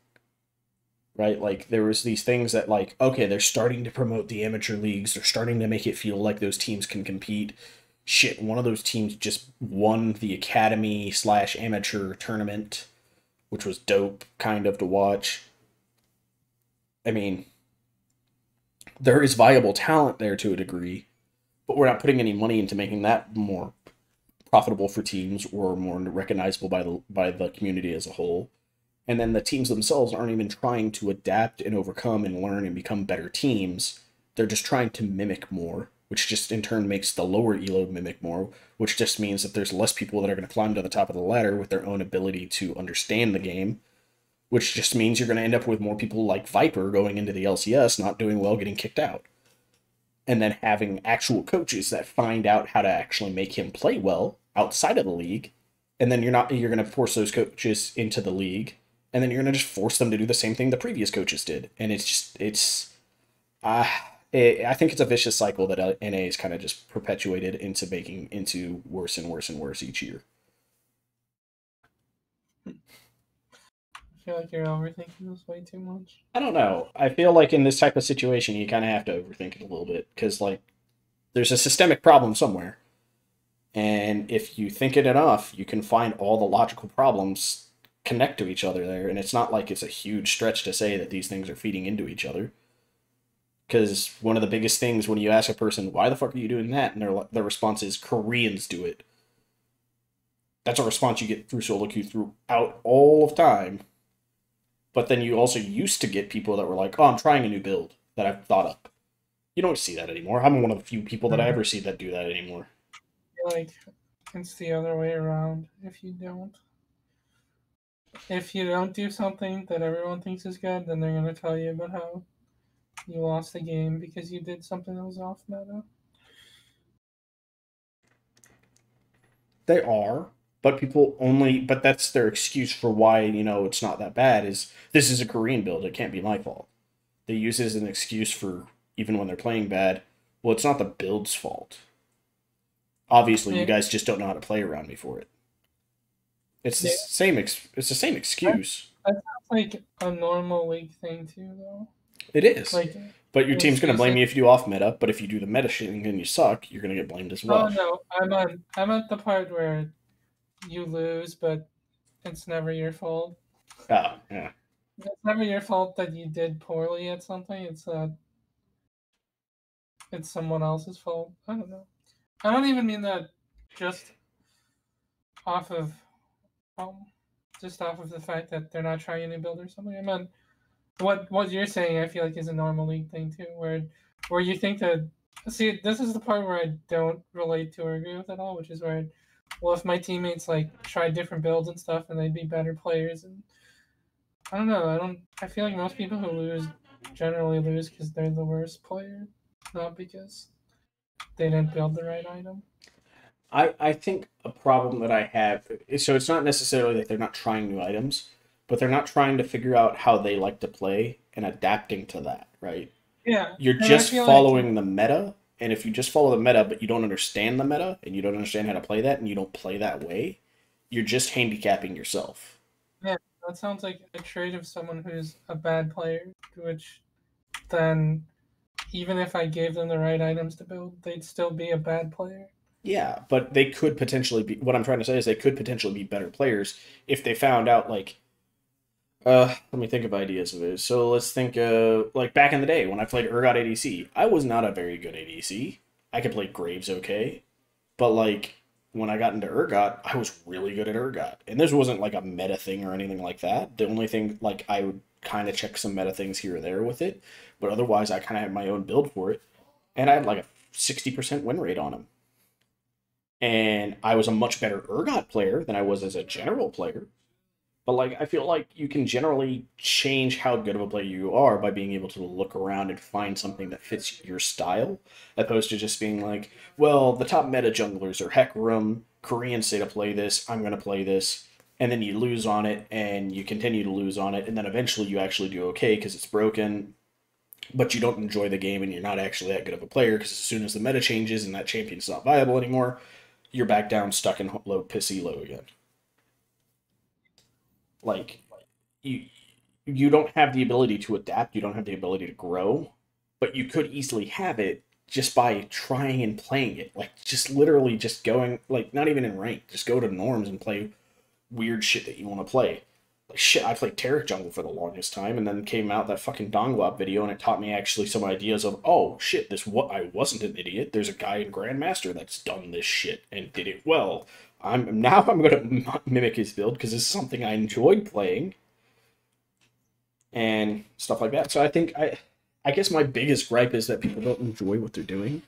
A: Right? Like, there was these things that, like, okay, they're starting to promote the amateur leagues, they're starting to make it feel like those teams can compete. Shit, one of those teams just won the academy slash amateur tournament, which was dope, kind of, to watch. I mean, there is viable talent there to a degree, but we're not putting any money into making that more profitable for teams or more recognizable by the community as a whole. And then the teams themselves aren't even trying to adapt and overcome and learn and become better teams. They're just trying to mimic more, which just in turn makes the lower elo mimic more, which just means that there's less people that are going to climb to the top of the ladder with their own ability to understand the game, which just means you're going to end up with more people like Viper going into the LCS, not doing well, getting kicked out. And then having actual coaches that find out how to actually make him play well outside of the league. And then you're going to force those coaches into the league, and then you're going to just force them to do the same thing the previous coaches did. And uh, I think it's a vicious cycle that NA is kind of just perpetuated into making into worse and worse and worse each year.
B: I feel like you're overthinking this way too much.
A: I don't know. I feel like in this type of situation, you kind of have to overthink it a little bit because, like, there's a systemic problem somewhere. And if you think it enough, you can find all the logical problems connect to each other there. And it's not like it's a huge stretch to say that these things are feeding into each other. Because one of the biggest things when you ask a person, why the fuck are you doing that? And their response is, Koreans do it. That's a response you get through solo queue throughout all of time. But then you also used to get people that were like, oh, I'm trying a new build that I've thought up. You don't see that anymore. I'm one of the few people that I ever see that do that anymore.
B: I feel like it's the other way around. If you don't do something that everyone thinks is good, then they're gonna tell you about how you lost the game because you did something that was off meta.
A: They are, but but that's their excuse for why, it's not that bad is this is a Korean build. It can't be my fault. They use it as an excuse for even when they're playing bad. Well, it's not the build's fault. Obviously, you
B: Yeah,
A: guys just don't know how to play around me for it. It's the
B: yeah.
A: same. It's the same excuse.
B: That sounds like a normal league thing too, though.
A: It is.
B: Like
A: But your team's gonna blame
B: excuses.
A: you if you do off meta. But if you do the meta shit and you suck, you're gonna get blamed as
B: Oh
A: well.
B: no, I'm at the part where you lose, but it's never your fault.
A: Oh yeah.
B: It's never your fault that you did poorly at something. It's someone else's fault. I don't know. I don't even mean that just off of um, just off of the fact that they're not trying to build or something. I meant what you're saying. I feel like is a normal league thing too, where you think that. See, this is the part where I don't relate to or agree with at all, which is where, well, if my teammates like try different builds and stuff, and they'd be better players, and I don't know. I don't. I feel like most people who lose generally lose because they're the worst player, not because they didn't build the right item.
A: I think a problem that I have is so it's not necessarily that they're not trying new items, but they're not trying to figure out how they like to play and adapting to that, right?
B: Yeah,
A: You're
B: and I
A: just
B: feel like
A: following the meta, and if you just follow the meta but you don't understand the meta and you don't understand how to play that and you don't play that way, you're just handicapping yourself.
B: yeah, that sounds like a trait of someone who's a bad player. which then even if I gave them the right items to build, they'd still be a bad player.
A: Yeah, but they could potentially be. What I'm trying to say is they could potentially be better players if they found out like. Let me think of ideas of it. So let's think, like back in the day when I played Urgot ADC, I was not a very good ADC. I could play Graves okay, but like when I got into Urgot, I was really good at Urgot, and this wasn't like a meta thing or anything like that. The only thing, like, I would kind of check some meta things here or there with it, but otherwise I kind of had my own build for it, and I had like a 60% win rate on him, and I was a much better Urgot player than I was as a general player. But like I feel like you can generally change how good of a player you are by being able to look around and find something that fits your style, opposed to just being like, well, the top meta junglers are Hecarim, Koreans say to play this, I'm gonna play this, and then you lose on it and you continue to lose on it, and then eventually you actually do okay because it's broken, but you don't enjoy the game and you're not actually that good of a player because as soon as the meta changes and that champion's not viable anymore, you're back down stuck in low pissy low again. Like you you don't have the ability to adapt, you don't have the ability to grow, but you could easily have it just by trying and playing it. Like just literally just going like not even in rank, just go to norms and play weird shit that you want to play. Like shit, I played Taric Jungle for the longest time, and then came out that fucking Donglop video, and it taught me actually some ideas of oh shit, this what I wasn't an idiot. There's a guy in Grandmaster that's done this shit and did it well. I'm gonna mimic his build because this is something I enjoyed playing and stuff like that. So I guess my biggest gripe is that people don't enjoy what they're doing,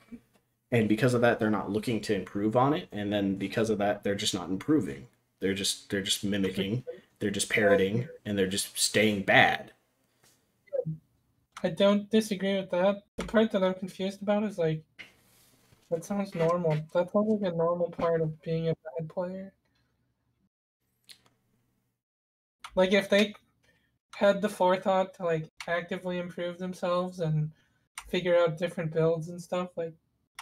A: and because of that, they're not looking to improve on it, and then because of that, they're just not improving. They're just mimicking, they're just parroting, and they're just staying bad.
B: I don't disagree with that. The part that I'm confused about is like that sounds normal. That sounds like a normal part of being a bad player. Like if they had the forethought to like actively improve themselves and figure out different builds and stuff, like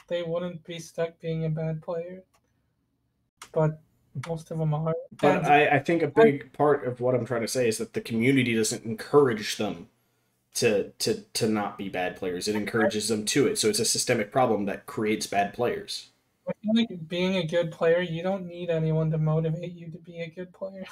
B: they wouldn't be stuck being a bad player. But most of them are.
A: But
B: And
A: I think a big part of what I'm trying to say is that the community doesn't encourage them to not be bad players. It encourages them to it. So it's a systemic problem that creates bad players.
B: I feel like being a good player, you don't need anyone to motivate you to be a good player.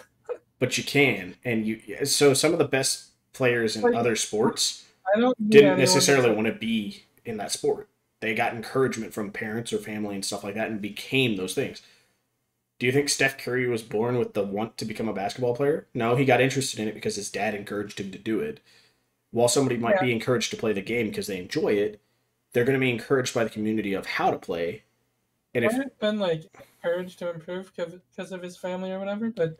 A: But you can, and you so some of the best players in
B: Like
A: other sports
B: I don't need
A: didn't
B: anyone to
A: necessarily
B: tell.
A: want to be in that sport. They got encouragement from parents or family and stuff like that and became those things. Do you think Steph Curry was born with the want to become a basketball player? No, he got interested in it because his dad encouraged him to do it. While somebody might
B: Yeah,
A: be encouraged to play the game because they enjoy it, they're going to be encouraged by the community of how to play. And
B: might
A: if
B: have been like encouraged to improve because of his family or whatever, but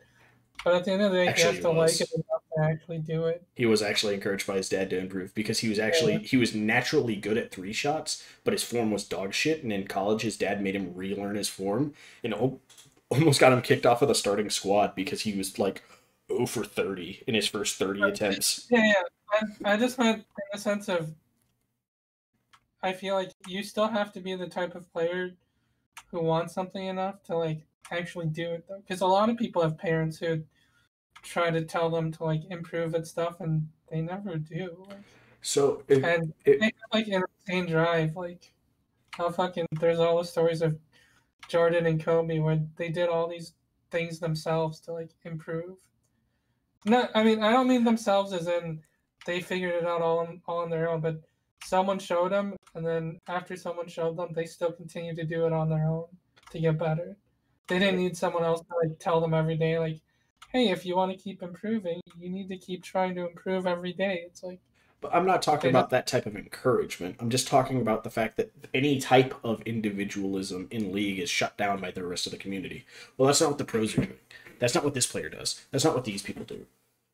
B: at the end of the day, he
A: actually
B: has
A: he
B: to like it
A: was,
B: enough to actually do it.
A: he was actually encouraged by his dad to improve because
B: Yeah.
A: he was naturally good at three shots, but his form was dog shit. And in college, his dad made him relearn his form, and almost got him kicked off of the starting squad because he was like 0 for 30 in his first 30 attempts.
B: Yeah, yeah. I just meant in the sense of I feel like you still have to be the type of player who wants something enough to like actually do it though. Because a lot of people have parents who try to tell them to like improve at stuff and they never do. Like
A: So
B: and they have like an insane drive. Like how fucking there's all the stories of Jordan and Kobe where they did all these things themselves to like improve. No, I mean I don't mean themselves as in they figured it out all on their own, but someone showed them, and then after someone showed them, they still continue to do it on their own to get better. They didn't need someone else to like tell them every day, like, "Hey, if you want to keep improving, you need to keep trying to improve every day." It's like
A: But I'm not talking
B: they just
A: about that type of encouragement. I'm just talking about the fact that any type of individualism in league is shut down by the rest of the community. Well, that's not what the pros are doing. That's not what this player does. That's not what these people do.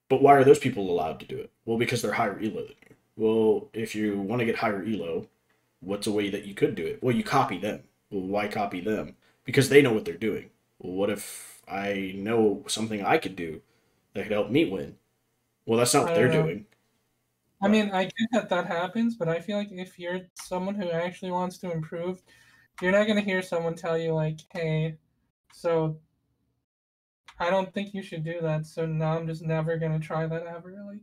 A: But why are those people allowed to do it? Well, because they're higher elo than you. Well, if you want to get higher elo, what's a way that you could do it? Well, you copy them. Well, why copy them? Because they know what they're doing. Well, what if I know something I could do that could help me win? Well, that's not what
B: I
A: they're
B: don't know.
A: doing.
B: I
A: But
B: mean, I get that that happens, but I feel like if you're someone who actually wants to improve, you're not gonna hear someone tell you like, "Hey, so I don't think you should do that. So now I'm just never gonna try that ever." Like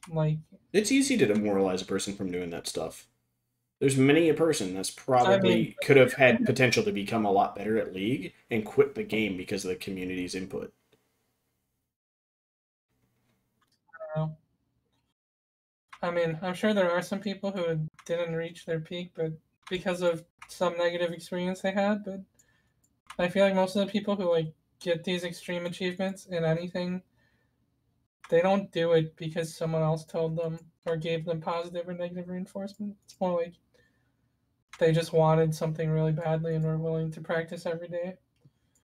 B: Like,
A: It's easy to demoralize a person from doing that stuff. There's many a person that's
B: I mean,
A: probably could have had potential to become a lot better at League and quit the game because of the community's input.
B: I mean, I'm sure there are some people who didn't reach their peak, but because of some negative experience they had. But I feel like most of the people who like get these extreme achievements in anything, they don't do it because someone else told them or gave them positive or negative reinforcement. It's more like they just wanted something really badly and were willing to practice every day.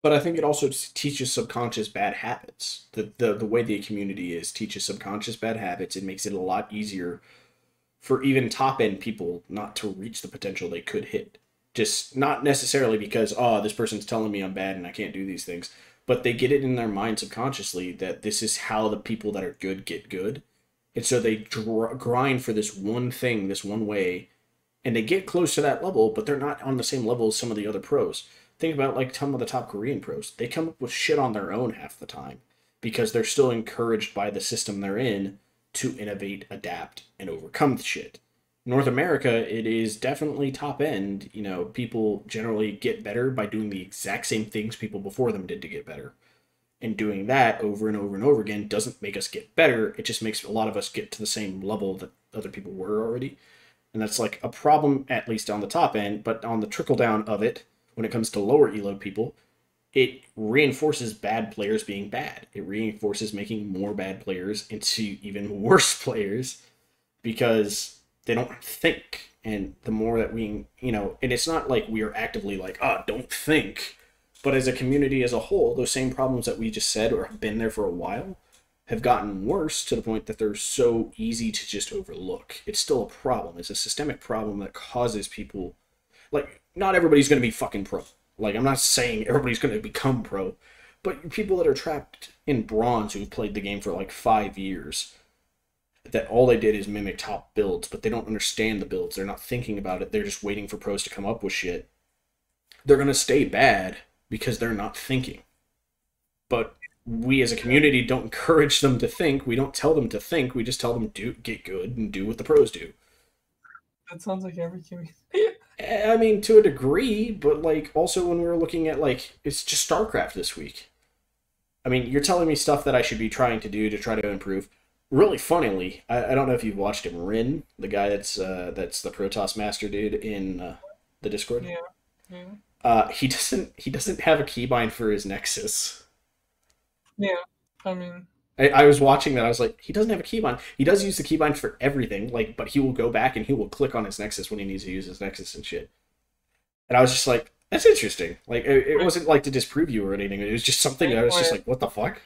A: But I think it also teaches subconscious bad habits. The way the community is teaches subconscious bad habits. It makes it a lot easier for even top end people not to reach the potential they could hit. Just not necessarily because, oh, this person's telling me I'm bad and I can't do these things, but they get it in their mind subconsciously that this is how the people that are good get good. And so they grind for this one thing, this one way, and they get close to that level, but they're not on the same level as some of the other pros. Think about like some of the top Korean pros. They come up with shit on their own half the time because they're still encouraged by the system they're in to innovate, adapt, and overcome the shit. North America, it is definitely top end. You know, people generally get better by doing the exact same things people before them did to get better. And doing that over and over and over again doesn't make us get better. It just makes a lot of us get to the same level that other people were already. And that's like a problem, at least on the top end, but on the trickle down of it, when it comes to lower elo people, it reinforces bad players being bad. It reinforces making more bad players into even worse players because they don't think. And the more that we, you know, and it's not like we are actively like, oh, don't think. But as a community as a whole, those same problems that we just said or have been there for a while have gotten worse to the point that they're so easy to just overlook. It's still a problem. It's a systemic problem that causes people, like, not everybody's going to be fucking pro. Like, I'm not saying everybody's going to become pro, but people that are trapped in bronze who've played the game for like 5 years, that all they did is mimic top builds, but they don't understand the builds. They're not thinking about it. They're just waiting for pros to come up with shit. They're going to stay bad because they're not thinking. But we as a community don't encourage them to think. We don't tell them to think. We just tell them do get good and do what the pros do.
B: That sounds like every community.
A: I mean, to a degree, but like also when we were looking at like it's just Starcraft this week. I mean, you're telling me stuff that I should be trying to do to try to improve. Really funnily, I don't know if you've watched him, Rin, the guy that's the Protoss master dude in the Discord.
B: Yeah, yeah,
A: He doesn't have a keybind for his Nexus.
B: yeah. I mean,
A: I was watching that. I was like, he doesn't have a keybind. He does use the keybind for everything, like, but he will go back and he will click on his Nexus when he needs to use his Nexus and shit. And I was just like, that's interesting. Like, it wasn't like to disprove you or anything. It was just something that I was just like, what the fuck?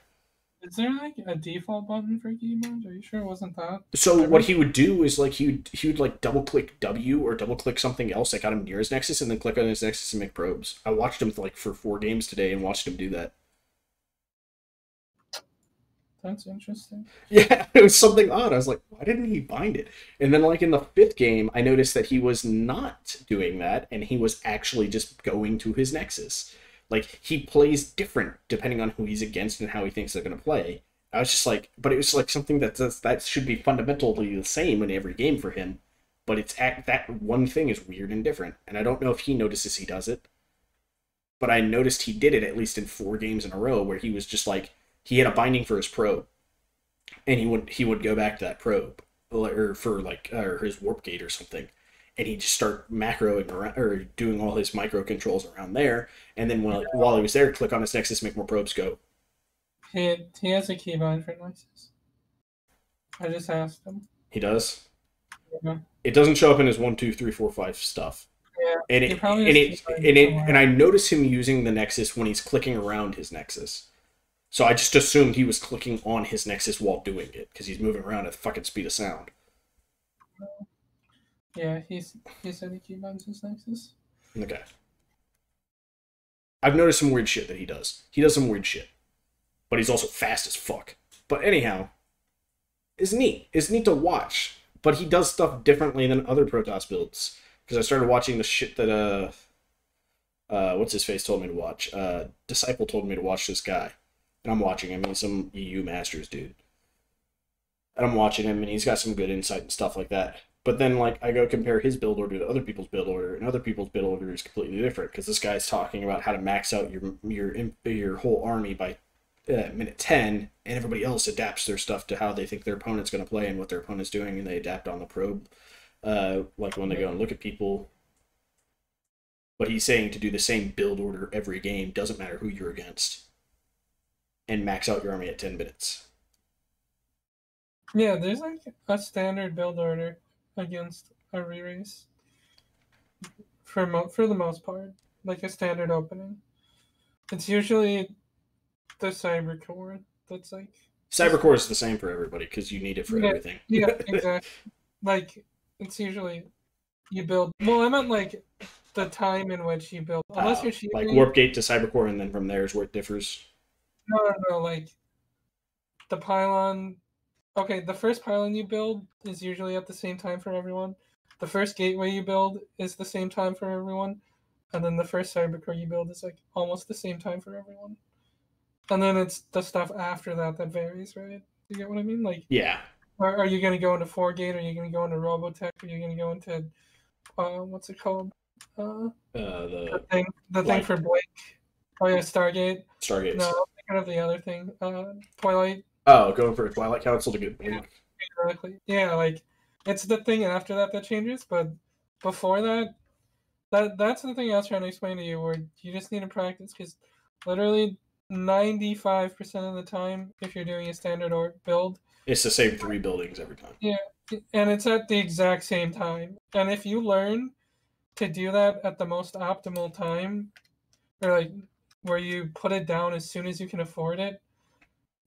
B: is there like a default button for keyboards? Are you sure it wasn't that?
A: So what he would do is like he would like double click W or double click something else that got him near his Nexus and then click on his Nexus and make probes. I watched him like for 4 games today and watched him do that.
B: That's interesting.
A: Yeah, it was something odd. I was like, why didn't he bind it? And then, like, in the fifth game, I noticed that he was not doing that, and he was actually just going to his Nexus. Like, he plays different depending on who he's against and how he thinks they're going to play. I was just like, but it was like something that should be fundamentally the same in every game for him. But that one thing is weird and different, and I don't know if he notices he does it. But I noticed he did it at least in 4 games in a row, where he was just like, he had a binding for his probe, and he would go back to that probe or for like or his warp gate or something, and he'd just start macroing around or doing all his micro controls around there, and then while he was there, click on his Nexus, make more probes, go.
B: He has a keybind for Nexus. I just asked him.
A: He does.
B: Yeah,
A: It doesn't show up in his 1, 2, 3, 4, 5 stuff,
B: yeah.
A: and
B: He
A: it
B: probably
A: and
B: has
A: it
B: keybind
A: and it
B: somewhere.
A: and I notice him using the Nexus when he's clicking around his Nexus. So I just assumed he was clicking on his Nexus while doing it because he's moving around at the fucking speed of sound.
B: Yeah, he said he keybinds his Nexus.
A: Okay. I've noticed some weird shit that he does. He does some weird shit. But he's also fast as fuck. But anyhow, it's neat. It's neat to watch. But he does stuff differently than other Protoss builds. Because I started watching the shit that what's his face told me to watch. Disciple told me to watch this guy. And I'm watching him. He's some EU Masters dude. and I'm watching him, and he's got some good insight and stuff like that. But then, like, I go compare his build order to other people's build order, and other people's build order is completely different because this guy's talking about how to max out your whole army by minute 10, and everybody else adapts their stuff to how they think their opponent's going to play and what their opponent's doing, and they adapt on the probe. Like when they go and look at people. But he's saying to do the same build order every game, doesn't matter who you're against, and max out your army at 10 minutes.
B: Yeah, there's like a standard build order against every race for the most part, like a standard opening. It's usually the cyber core that's like
A: Cybercore is the same for everybody because you need it for
B: yeah,
A: everything.
B: yeah, exactly. Like it's usually you build. Well, I meant like the time in which you build, unless you're
A: Like
B: cheating.
A: Warp Gate to Cybercore, and then from there is where it differs.
B: No, no, no, like the pylon. Okay, the first pylon you build is usually at the same time for everyone. The first gateway you build is the same time for everyone, and then the first cybercore you build is like almost the same time for everyone. And then it's the stuff after that that varies, right? You get what I mean? Like,
A: Yeah.
B: are you going to go into 4 gate? Are you going to go into Robotech? Are you going to go into what's it called?
A: The
B: The thing
A: like
B: for Blake. Oh yeah, Stargate. No,
A: Stargates.
B: I'm thinking of the other thing. Twilight.
A: Oh, going for a Twilight Council to get
B: Yeah,
A: Blink.
B: exactly. Yeah, like it's the thing after that that changes, but before that, that's the thing I was trying to explain to you, where you just need to practice because literally 95% of the time, if you're doing a standard or build,
A: It's the same 3 buildings every time.
B: yeah, and it's at the exact same time. And if you learn to do that at the most optimal time, or like where you put it down as soon as you can afford it,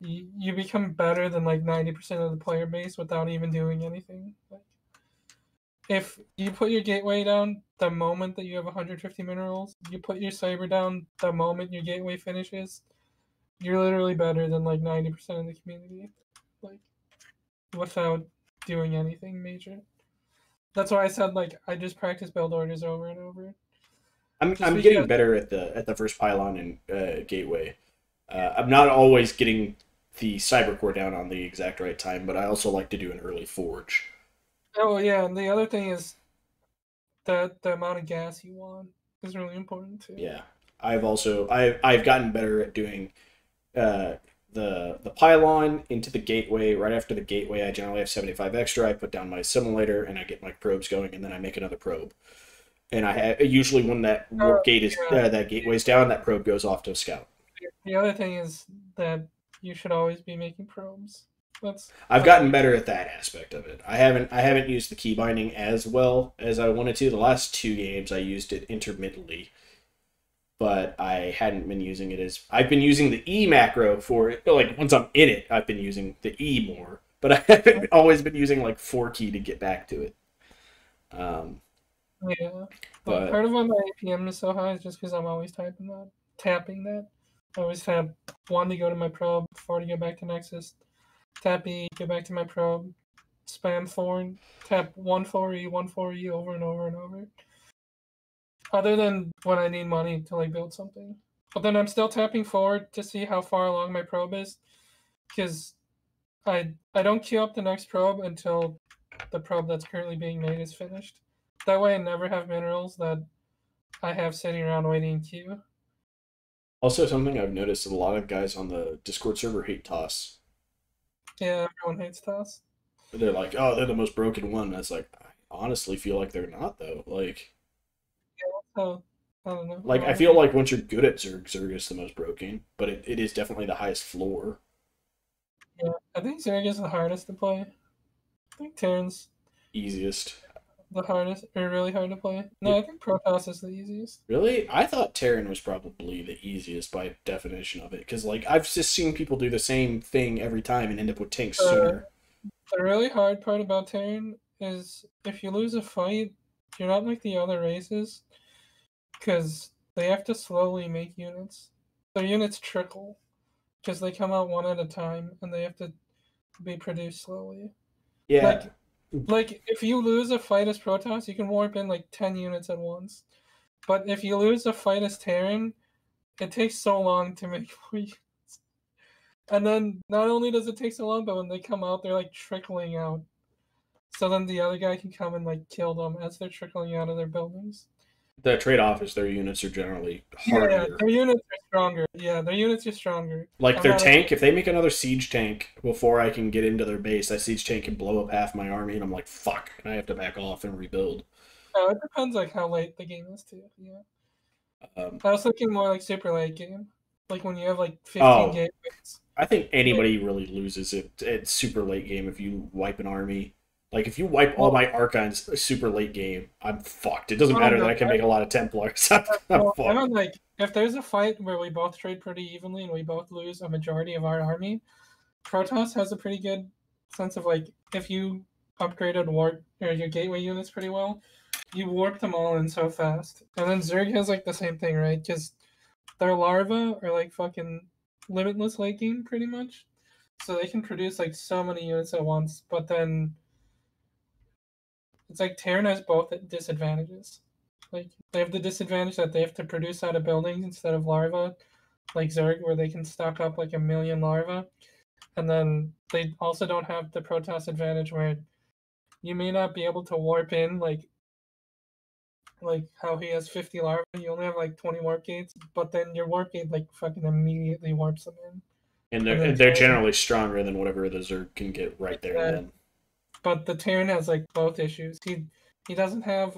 B: you become better than like 90% of the player base without even doing anything. Like, if you put your gateway down the moment that you have 150 minerals, you put your cyber down the moment your gateway finishes, you're literally better than like 90% of the community, like without doing anything major. That's why I said like I just practice build orders over and over, just
A: I'm getting
B: because.
A: better at the first pylon and gateway. I'm not always getting the Cybercore down on the exact right time, but I also like to do an early forge.
B: Oh yeah, and the other thing is that the amount of gas you want is really important too.
A: Yeah, I've gotten better at doing uh, the pylon into the gateway. Right after the gateway, I generally have 75 extra. I put down my simulator and I get my probes going, and then I make another probe. And usually when that
B: Uh,
A: warp gate is
B: yeah.
A: that gateway's down, that probe goes off to a scout.
B: The other thing is that you should always be making probes. That's
A: I've
B: how
A: gotten
B: you.
A: better at that aspect of it. I haven't used the key binding as well as I wanted to. The last 2 games I used it intermittently, but I hadn't been using it as I've been using the E macro for it. Like once I'm in it, I've been using the E more, but I haven't always been using like 4 key to get back to it. Um,
B: Yeah, but
A: but
B: part of why my APM is so high is just because I'm always tapping that. I always tap one to go to my probe, four to go back to Nexus, tap E, go back to my probe, spam Thorn, tap one four E over and over and over. Other than when I need money to like build something, but then I'm still tapping forward to see how far along my probe is, because I don't queue up the next probe until the probe that's currently being made is finished. That way, I never have minerals that I have sitting around waiting in queue.
A: also something I've noticed, a lot of guys on the Discord server hate Toss.
B: Yeah, everyone hates Toss.
A: They're like, oh, they're the most broken one. And it's like, I honestly feel like they're not though.
B: So I don't know.
A: Like I feel like once you're good at Zerg, Zerg is the most broken, but it is definitely the highest floor.
B: Yeah, I think Zerg is the hardest to play. I think Terran's
A: Easiest.
B: the hardest, or really hard to play. No,
A: It
B: I think Protoss is the easiest.
A: really, I thought Terran was probably the easiest by definition of it, because like I've just seen people do the same thing every time and end up with tanks
B: Uh,
A: sooner.
B: the really hard part about Terran is if you lose a fight, you're not like the other races, because they have to slowly make units. Their units trickle because they come out one at a time and they have to be produced slowly.
A: Yeah,
B: Like like if you lose a fight as Protoss, you can warp in like 10 units at once. But if you lose a fight as Terran, it takes so long to make more units. And then not only does it take so long, but when they come out, they're like trickling out. So then the other guy can come and like kill them as they're trickling out of their buildings.
A: The trade-off is their units are generally
B: Yeah,
A: hardier.
B: their units are stronger. Yeah, their units are stronger.
A: Like
B: I'm
A: their
B: not.
A: tank, if they make another siege tank before I can get into their base, that siege tank can blow up half my army, and I'm like, fuck, and I have to back off and rebuild.
B: It depends like how late the game is too. Yeah,
A: Um,
B: I was thinking more like super late game, like when you have like 15
A: oh,
B: gateways.
A: I think
B: Yeah,
A: anybody really loses it at super late game if you wipe an army. Like if you wipe all
B: well,
A: my archons super late game, I'm fucked. It doesn't
B: oh
A: matter that
B: no,
A: I can make a lot of Templars. I'm
B: well, I
A: fucked.
B: don't like if there's a fight where we both trade pretty evenly and we both lose a majority of our army. Protoss has a pretty good sense of like if you upgraded warp or your gateway units pretty well, you warp them all in so fast. And then Zerg has like the same thing, right? Because their larvae are like fucking limitless late game pretty much. So they can produce like so many units at once, but then it's like Terran has both disadvantages. Like they have the disadvantage that they have to produce out of buildings instead of larvae, like Zerg, where they can stock up like a million larvae. And then they also don't have the Protoss advantage where you may not be able to warp in like how he has 50 larvae, you only have like 20 warp gates, but then your warp gate like fucking immediately warps them in.
A: And
B: And then
A: they're generally stronger than whatever the Zerg can get right there and
B: uh,
A: then.
B: but the Terran has like both issues. He doesn't have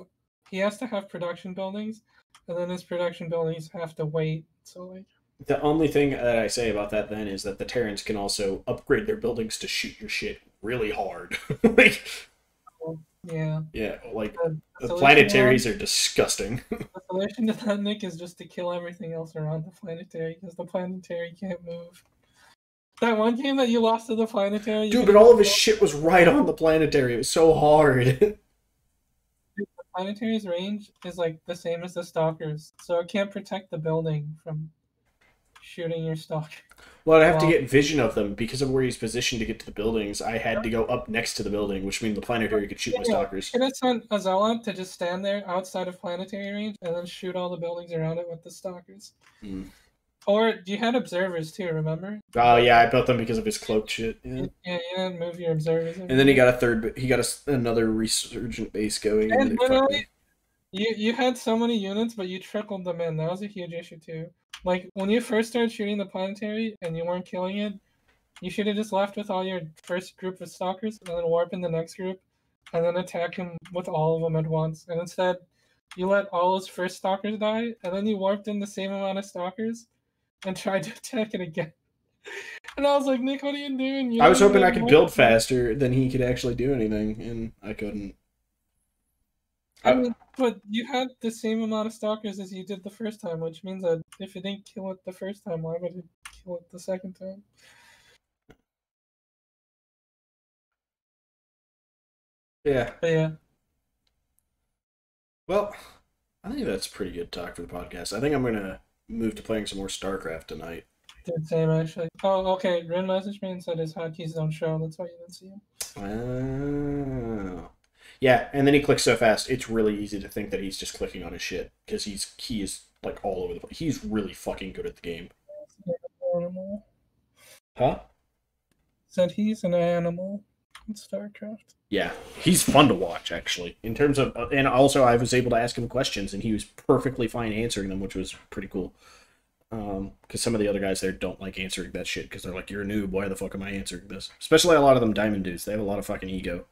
B: he has to have production buildings, and then his production buildings have to wait. So like
A: The only thing that I say about that then is that the Terrans can also upgrade their buildings to shoot your shit really hard. Like,
B: yeah,
A: yeah, like
B: the
A: the
B: solution to that,
A: planetaries are disgusting.
B: the solution to that, Nick, is just to kill everything else around the planetary because the planetary can't move. That one game that you lost to the planetary, you
A: Dude,
B: could
A: but
B: have
A: all
B: just
A: of his shit was right on the planetary. It was so hard.
B: the planetary's range is like the same as the stalkers, so it can't protect the building from shooting your stalker.
A: Well, I'd have to
B: Well,
A: get vision of them because of where he's positioned to get to the buildings. I had to go up next to the building, which means the planetary could shoot my
B: yeah,
A: stalkers.
B: you could have sent a zealot to just stand there outside of planetary range and then shoot all the buildings around it with the stalkers.
A: Mm.
B: Or you had observers too, remember? You
A: Oh
B: built
A: yeah, I
B: them.
A: built them because of his cloaked shit. Yeah.
B: Yeah, you didn't move your observers
A: And then he
B: everywhere.
A: got a third. He got another resurgent base going, and then
B: And
A: it fucked
B: literally,
A: me.
B: you had so many units, but you trickled them in. That was a huge issue too. Like when you first started shooting the planetary and you weren't killing it, you should have just left with all your first group of stalkers and then warp in the next group, and then attack him with all of them at once. And instead, you let all his first stalkers die, and then you warped in the same amount of stalkers and tried to attack it again. And I was like, Nick, what are you doing? You
A: I
B: don't
A: was
B: even
A: hoping
B: have
A: I could
B: more.
A: build faster than he could actually do anything, and I couldn't.
B: I
A: I,
B: mean, but you had the same amount of stalkers as you did the first time, which means that if it didn't kill it the first time, why would it kill it the second time?
A: yeah.
B: But yeah,
A: Well, I think that's pretty good talk for the podcast. I think I'm gonna move to playing some more Starcraft tonight.
B: did the same actually. Oh, okay. Rin messaged me and said his hotkeys don't show. That's why you didn't see him.
A: Wow. Yeah, and then he clicks so fast, it's really easy to think that he's just clicking on his shit because he is like all over the place. He's really fucking good at the game.
B: Animal.
A: Huh?
B: Said he's an animal in StarCraft.
A: Yeah, he's fun to watch actually. In terms of, and also I was able to ask him questions, and he was perfectly fine answering them, which was pretty cool. Because some of the other guys there don't like answering that shit because they're like, "You're a noob. Why the fuck am I answering this?" Especially a lot of them diamond dudes. They have a lot of fucking ego.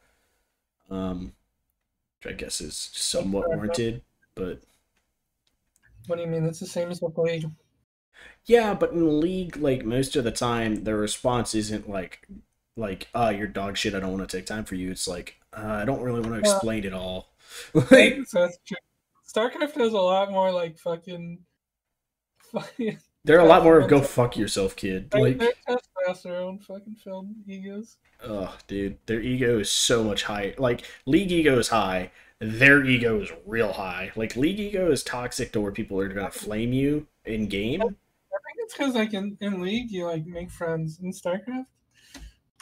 A: Which I guess is somewhat warranted, but
B: What do you mean? It's the same as the League.
A: yeah, but in League, like most of the time, the response isn't you're dog shit. I don't want to take time for you. It's like, I don't really want to
B: Uh,
A: explain it all.
B: I
A: Like,
B: guess that's true. StarCraft has a lot more like fucking
A: they're a lot more of go
B: temperamental.
A: fuck yourself, kid.
B: Their
A: Like,
B: testosterone fucking filled egos.
A: oh, dude, their ego is so much higher. Like, League ego is high. Their ego is real high. Like, League ego is toxic to where people are gonna flame you in game.
B: I think it's because like in League you like make friends. In StarCraft,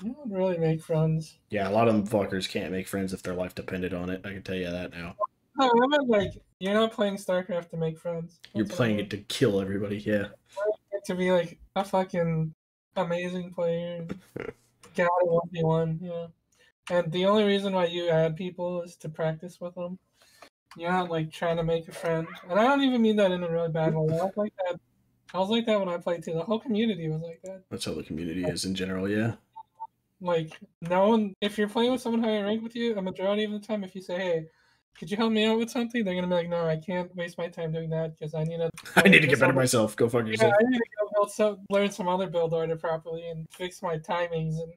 B: you don't really make friends.
A: Yeah, a lot of them fuckers can't make friends if their life depended on it. I can tell you that now.
B: No, I meant like you're not playing StarCraft to make friends.
A: You're
B: That's what I
A: playing
B: meant.
A: it to kill everybody. Yeah.
B: To be like a fucking amazing player. Got a 1v1, yeah. And the only reason why you add people is to practice with them. You're not like trying to make a friend. And I don't even mean that in a really bad way. I was like that. I was like that when I played too. The whole community was like that.
A: That's how the community is in general. Yeah.
B: Like no one, if you're playing with someone higher rank with you, a majority of the time, if you say, "Hey, could you help me out with something?" They're gonna be like, "No, I can't waste my time doing that because I need to
A: I need
B: learn
A: to get
B: this
A: better
B: other.
A: myself. Go fuck
B: Yeah,
A: yourself.
B: I need to go learn some other build order properly and fix my timings." And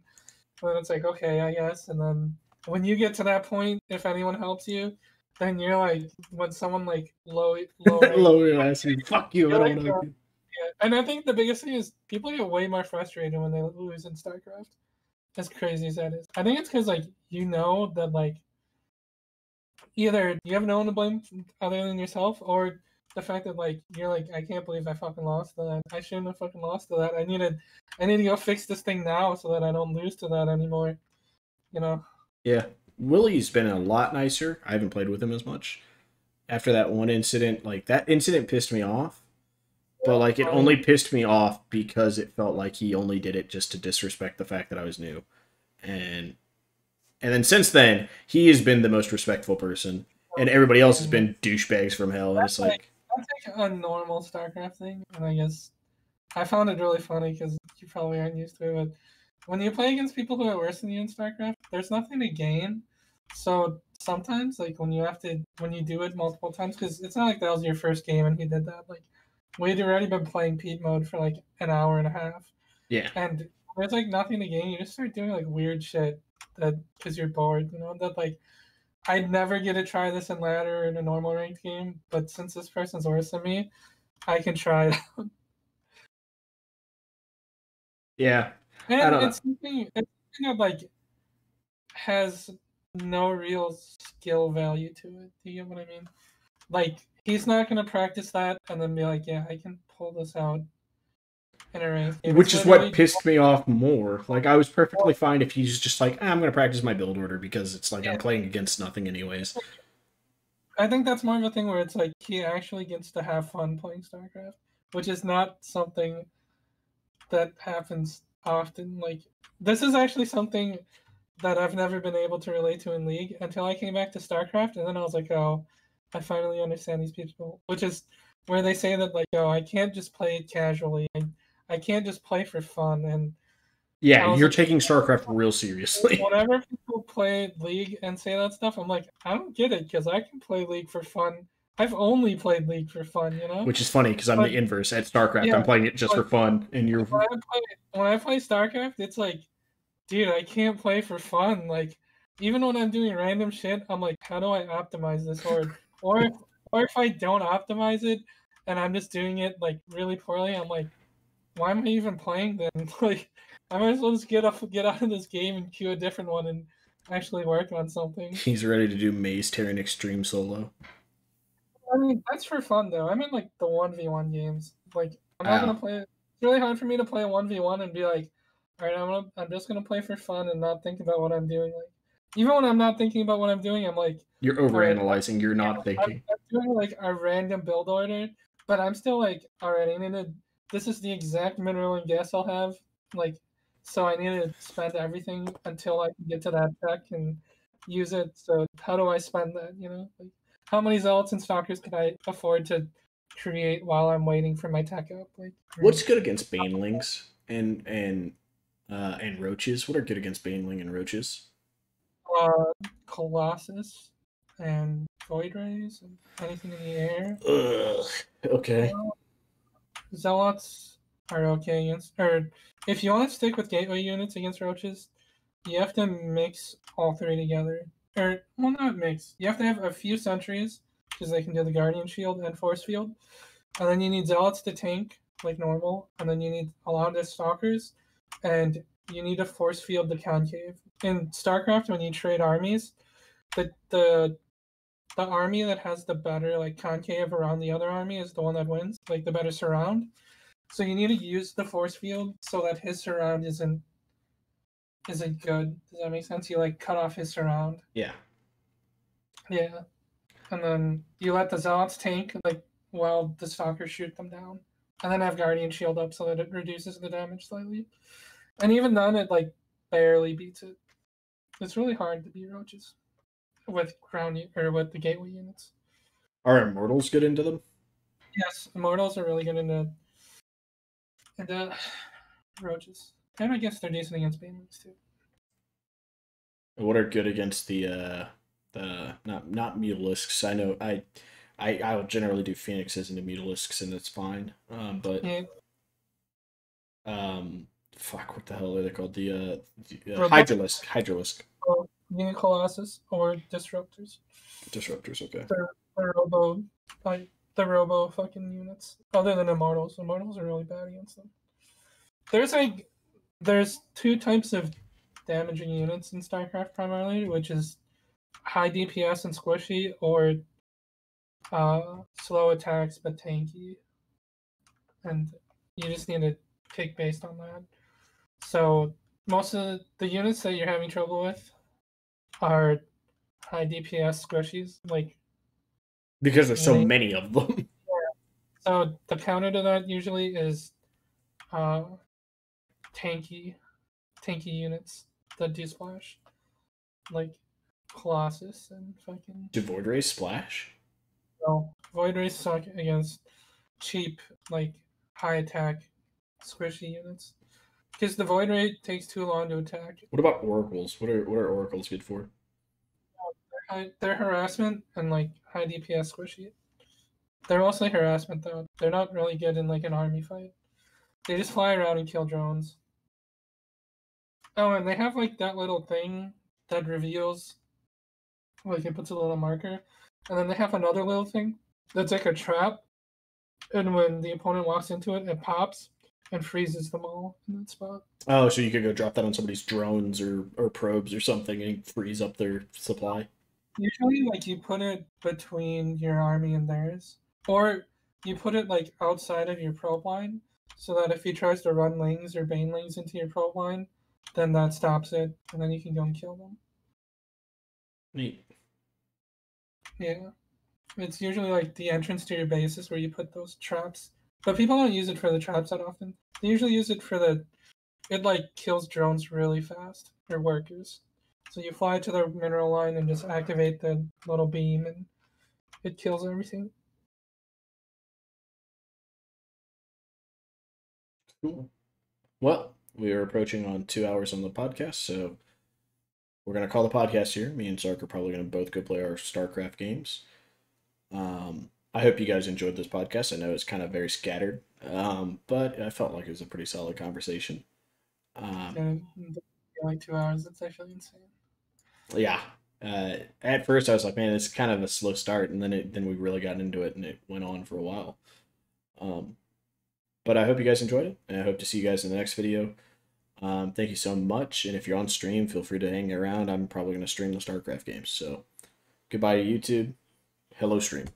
B: then it's like, okay, I guess. And then when you get to that point, if anyone helps you, then you're like, when someone like low rank,
A: Lower your ass. Fuck you. I
B: you're
A: don't
B: like,
A: want to help you.
B: yeah. And I think the biggest thing is people get way more frustrated when they lose in StarCraft. As crazy as that is, I think it's because like you know that like either you have no one to blame other than yourself, or the fact that like you're like, I can't believe I fucking lost to that. I shouldn't have fucking lost to that. I need to go fix this thing now so that I don't lose to that anymore. You know.
A: Yeah. Willie's been a lot nicer. I haven't played with him as much. After that one incident, like that incident pissed me off. But like it only pissed me off because it felt like he only did it just to disrespect the fact that I was new. And and then since then, he has been the most respectful person. And everybody else has been douchebags from hell. And it's like
B: That's like a normal StarCraft thing, and I guess I found it really funny because you probably aren't used to it. But when you play against people who are worse than you in StarCraft, there's nothing to gain. So sometimes, like when you do it multiple times, because it's not like that was your first game and he did that. Like we'd already been playing Pete mode for like an hour and a half,
A: yeah.
B: and there's like nothing to gain. You just start doing like weird shit that because you're bored. You know that like I'd never get to try this in ladder or in a normal ranked game, but since this person's worse than me, I can try it.
A: Yeah. I
B: And
A: don't know.
B: it's something that like has no real skill value to it. Do you get what I mean? Like he's not gonna practice that and then be like, yeah, I can pull this out in a ranked game. It's
A: Which is what
B: literally
A: pissed me off more. Like I was perfectly fine if he's just like, I'm gonna practice my build order because it's like I'm
B: yeah.
A: playing against nothing anyways.
B: I think that's more of a thing where it's like he actually gets to have fun playing StarCraft, which is not something that happens often. Like this is actually something that I've never been able to relate to in League until I came back to StarCraft, and then I was like, oh, I finally understand these people. Which is where they say that like, oh, I can't just play it casually. I can't just play for fun. And
A: Yeah,
B: I was
A: you're
B: like,
A: taking StarCraft real seriously.
B: whenever people play League and say that stuff, I'm like, I don't get it because I can play League for fun. I've only played League for fun, you know.
A: Which is funny because I'm
B: But
A: the inverse at StarCraft.
B: yeah,
A: I'm playing it just
B: but
A: for fun, and you're
B: when I play StarCraft, it's like dude, I can't play for fun. Like, even when I'm doing random shit, I'm like, how do I optimize this horde? Or if, or if I don't optimize it and I'm just doing it like really poorly, I'm like, why am I even playing then? Like, I might as well just get out of this game and queue a different one and actually work on something.
A: he's ready to do Maze Terran Extreme solo.
B: I mean, that's for fun though. I'm in like the 1v1 games. Like, I'm not gonna
A: Oh,
B: play. It's really hard for me to play a 1v1 and be like, all right, I'm just gonna play for fun and not think about what I'm doing. Like, even when I'm not thinking about what I'm doing, I'm like,
A: you're
B: all right,
A: overanalyzing. You're not
B: I'm,
A: thinking.
B: I'm doing like a random build order, but I'm still like, all right, I need to. This is the exact mineral and gas I'll have. Like, so I need to spend everything until I can get to that tech and use it. So how do I spend that? You know, like how many zealots and stalkers can I afford to create while I'm waiting for my tech up? Like,
A: What's good against banelings and roaches? What are good against baneling and roaches?
B: Colossus and void rays and anything in the air.
A: Ugh. Okay.
B: Zealots are okay against, or if you want to stick with gateway units against roaches, you have to mix all three together. Or, well, not mix. You have to have a few sentries, because they can do the Guardian Shield and Force Field. And then you need Zealots to tank, like normal. And then you need a lot of Stalkers. And you need a Force Field to Concave. In StarCraft, when you trade armies, the, the the army that has the better like concave around the other army is the one that wins, like the better surround. So you need to use the force field so that his surround isn't good. Does that make sense? You like cut off his surround.
A: Yeah.
B: Yeah. And then you let the zealots tank like while the stalkers shoot them down. and then have Guardian Shield up so that it reduces the damage slightly. And even then, it like barely beats it. It's really hard to beat roaches with or with the gateway units.
A: Are immortals good into them?
B: Yes, immortals are really good into roaches, and I guess they're decent against banelings too.
A: What are good against the not mutalisks? I know I will generally do phoenixes into mutalisks and it's fine. But
B: Yeah,
A: fuck, what the hell are they called? The
B: robotic
A: hydralisk
B: Unit Colossus or disruptors.
A: disruptors. Okay.
B: They're robo like the robo fucking units. Other than immortals, immortals are really bad against them. There's like there's two types of damaging units in StarCraft primarily, which is high DPS and squishy, or slow attacks but tanky, and you just need to pick based on that. So most of the units that you're having trouble with are high DPS squishies. Like
A: Because there's so
B: they,
A: many of them.
B: so the counter to that usually is uh, tanky tanky units that do splash, like Colossus and fucking.
A: Do void rays splash?
B: No, Void Rays suck against cheap, like high attack, squishy units. Because the Void Ray takes too long to attack.
A: What about oracles? What are oracles good for?
B: They're harassment and like high DPS squishy. They're mostly harassment though. They're not really good in like an army fight. They just fly around and kill drones. Oh, and they have like that little thing that reveals, like it puts a little marker, and then they have another little thing that's like a trap, and when the opponent walks into it, it pops and freezes them all in that spot.
A: Oh, so you could go drop that on somebody's drones or probes or something and freeze up their supply.
B: Usually, like you put it between your army and theirs, or you put it like outside of your probe line, so that if he tries to run lings or banelings into your probe line, then that stops it, and then you can go and kill them.
A: Neat.
B: Yeah, it's usually like the entrance to your base is where you put those traps, but people don't use it for the traps that often. They usually use it for the it like kills drones really fast or workers. So you fly to the mineral line and just activate the little beam, and it kills everything.
A: Cool. Well, we are approaching on 2 hours on the podcast, so we're gonna call the podcast here. Me and Sark are probably gonna both go play our StarCraft games. I hope you guys enjoyed this podcast. I know it's kind of very scattered, but I felt like it was a pretty solid conversation. Um,
B: And like 2 hours, it's actually insane.
A: yeah. At first, I was like, "Man, it's kind of a slow start," and then we really got into it, and it went on for a while. Um, but I hope you guys enjoyed it, and I hope to see you guys in the next video. Thank you so much, and if you're on stream, feel free to hang around. I'm probably going to stream the StarCraft games. So, goodbye to YouTube. Hello, stream.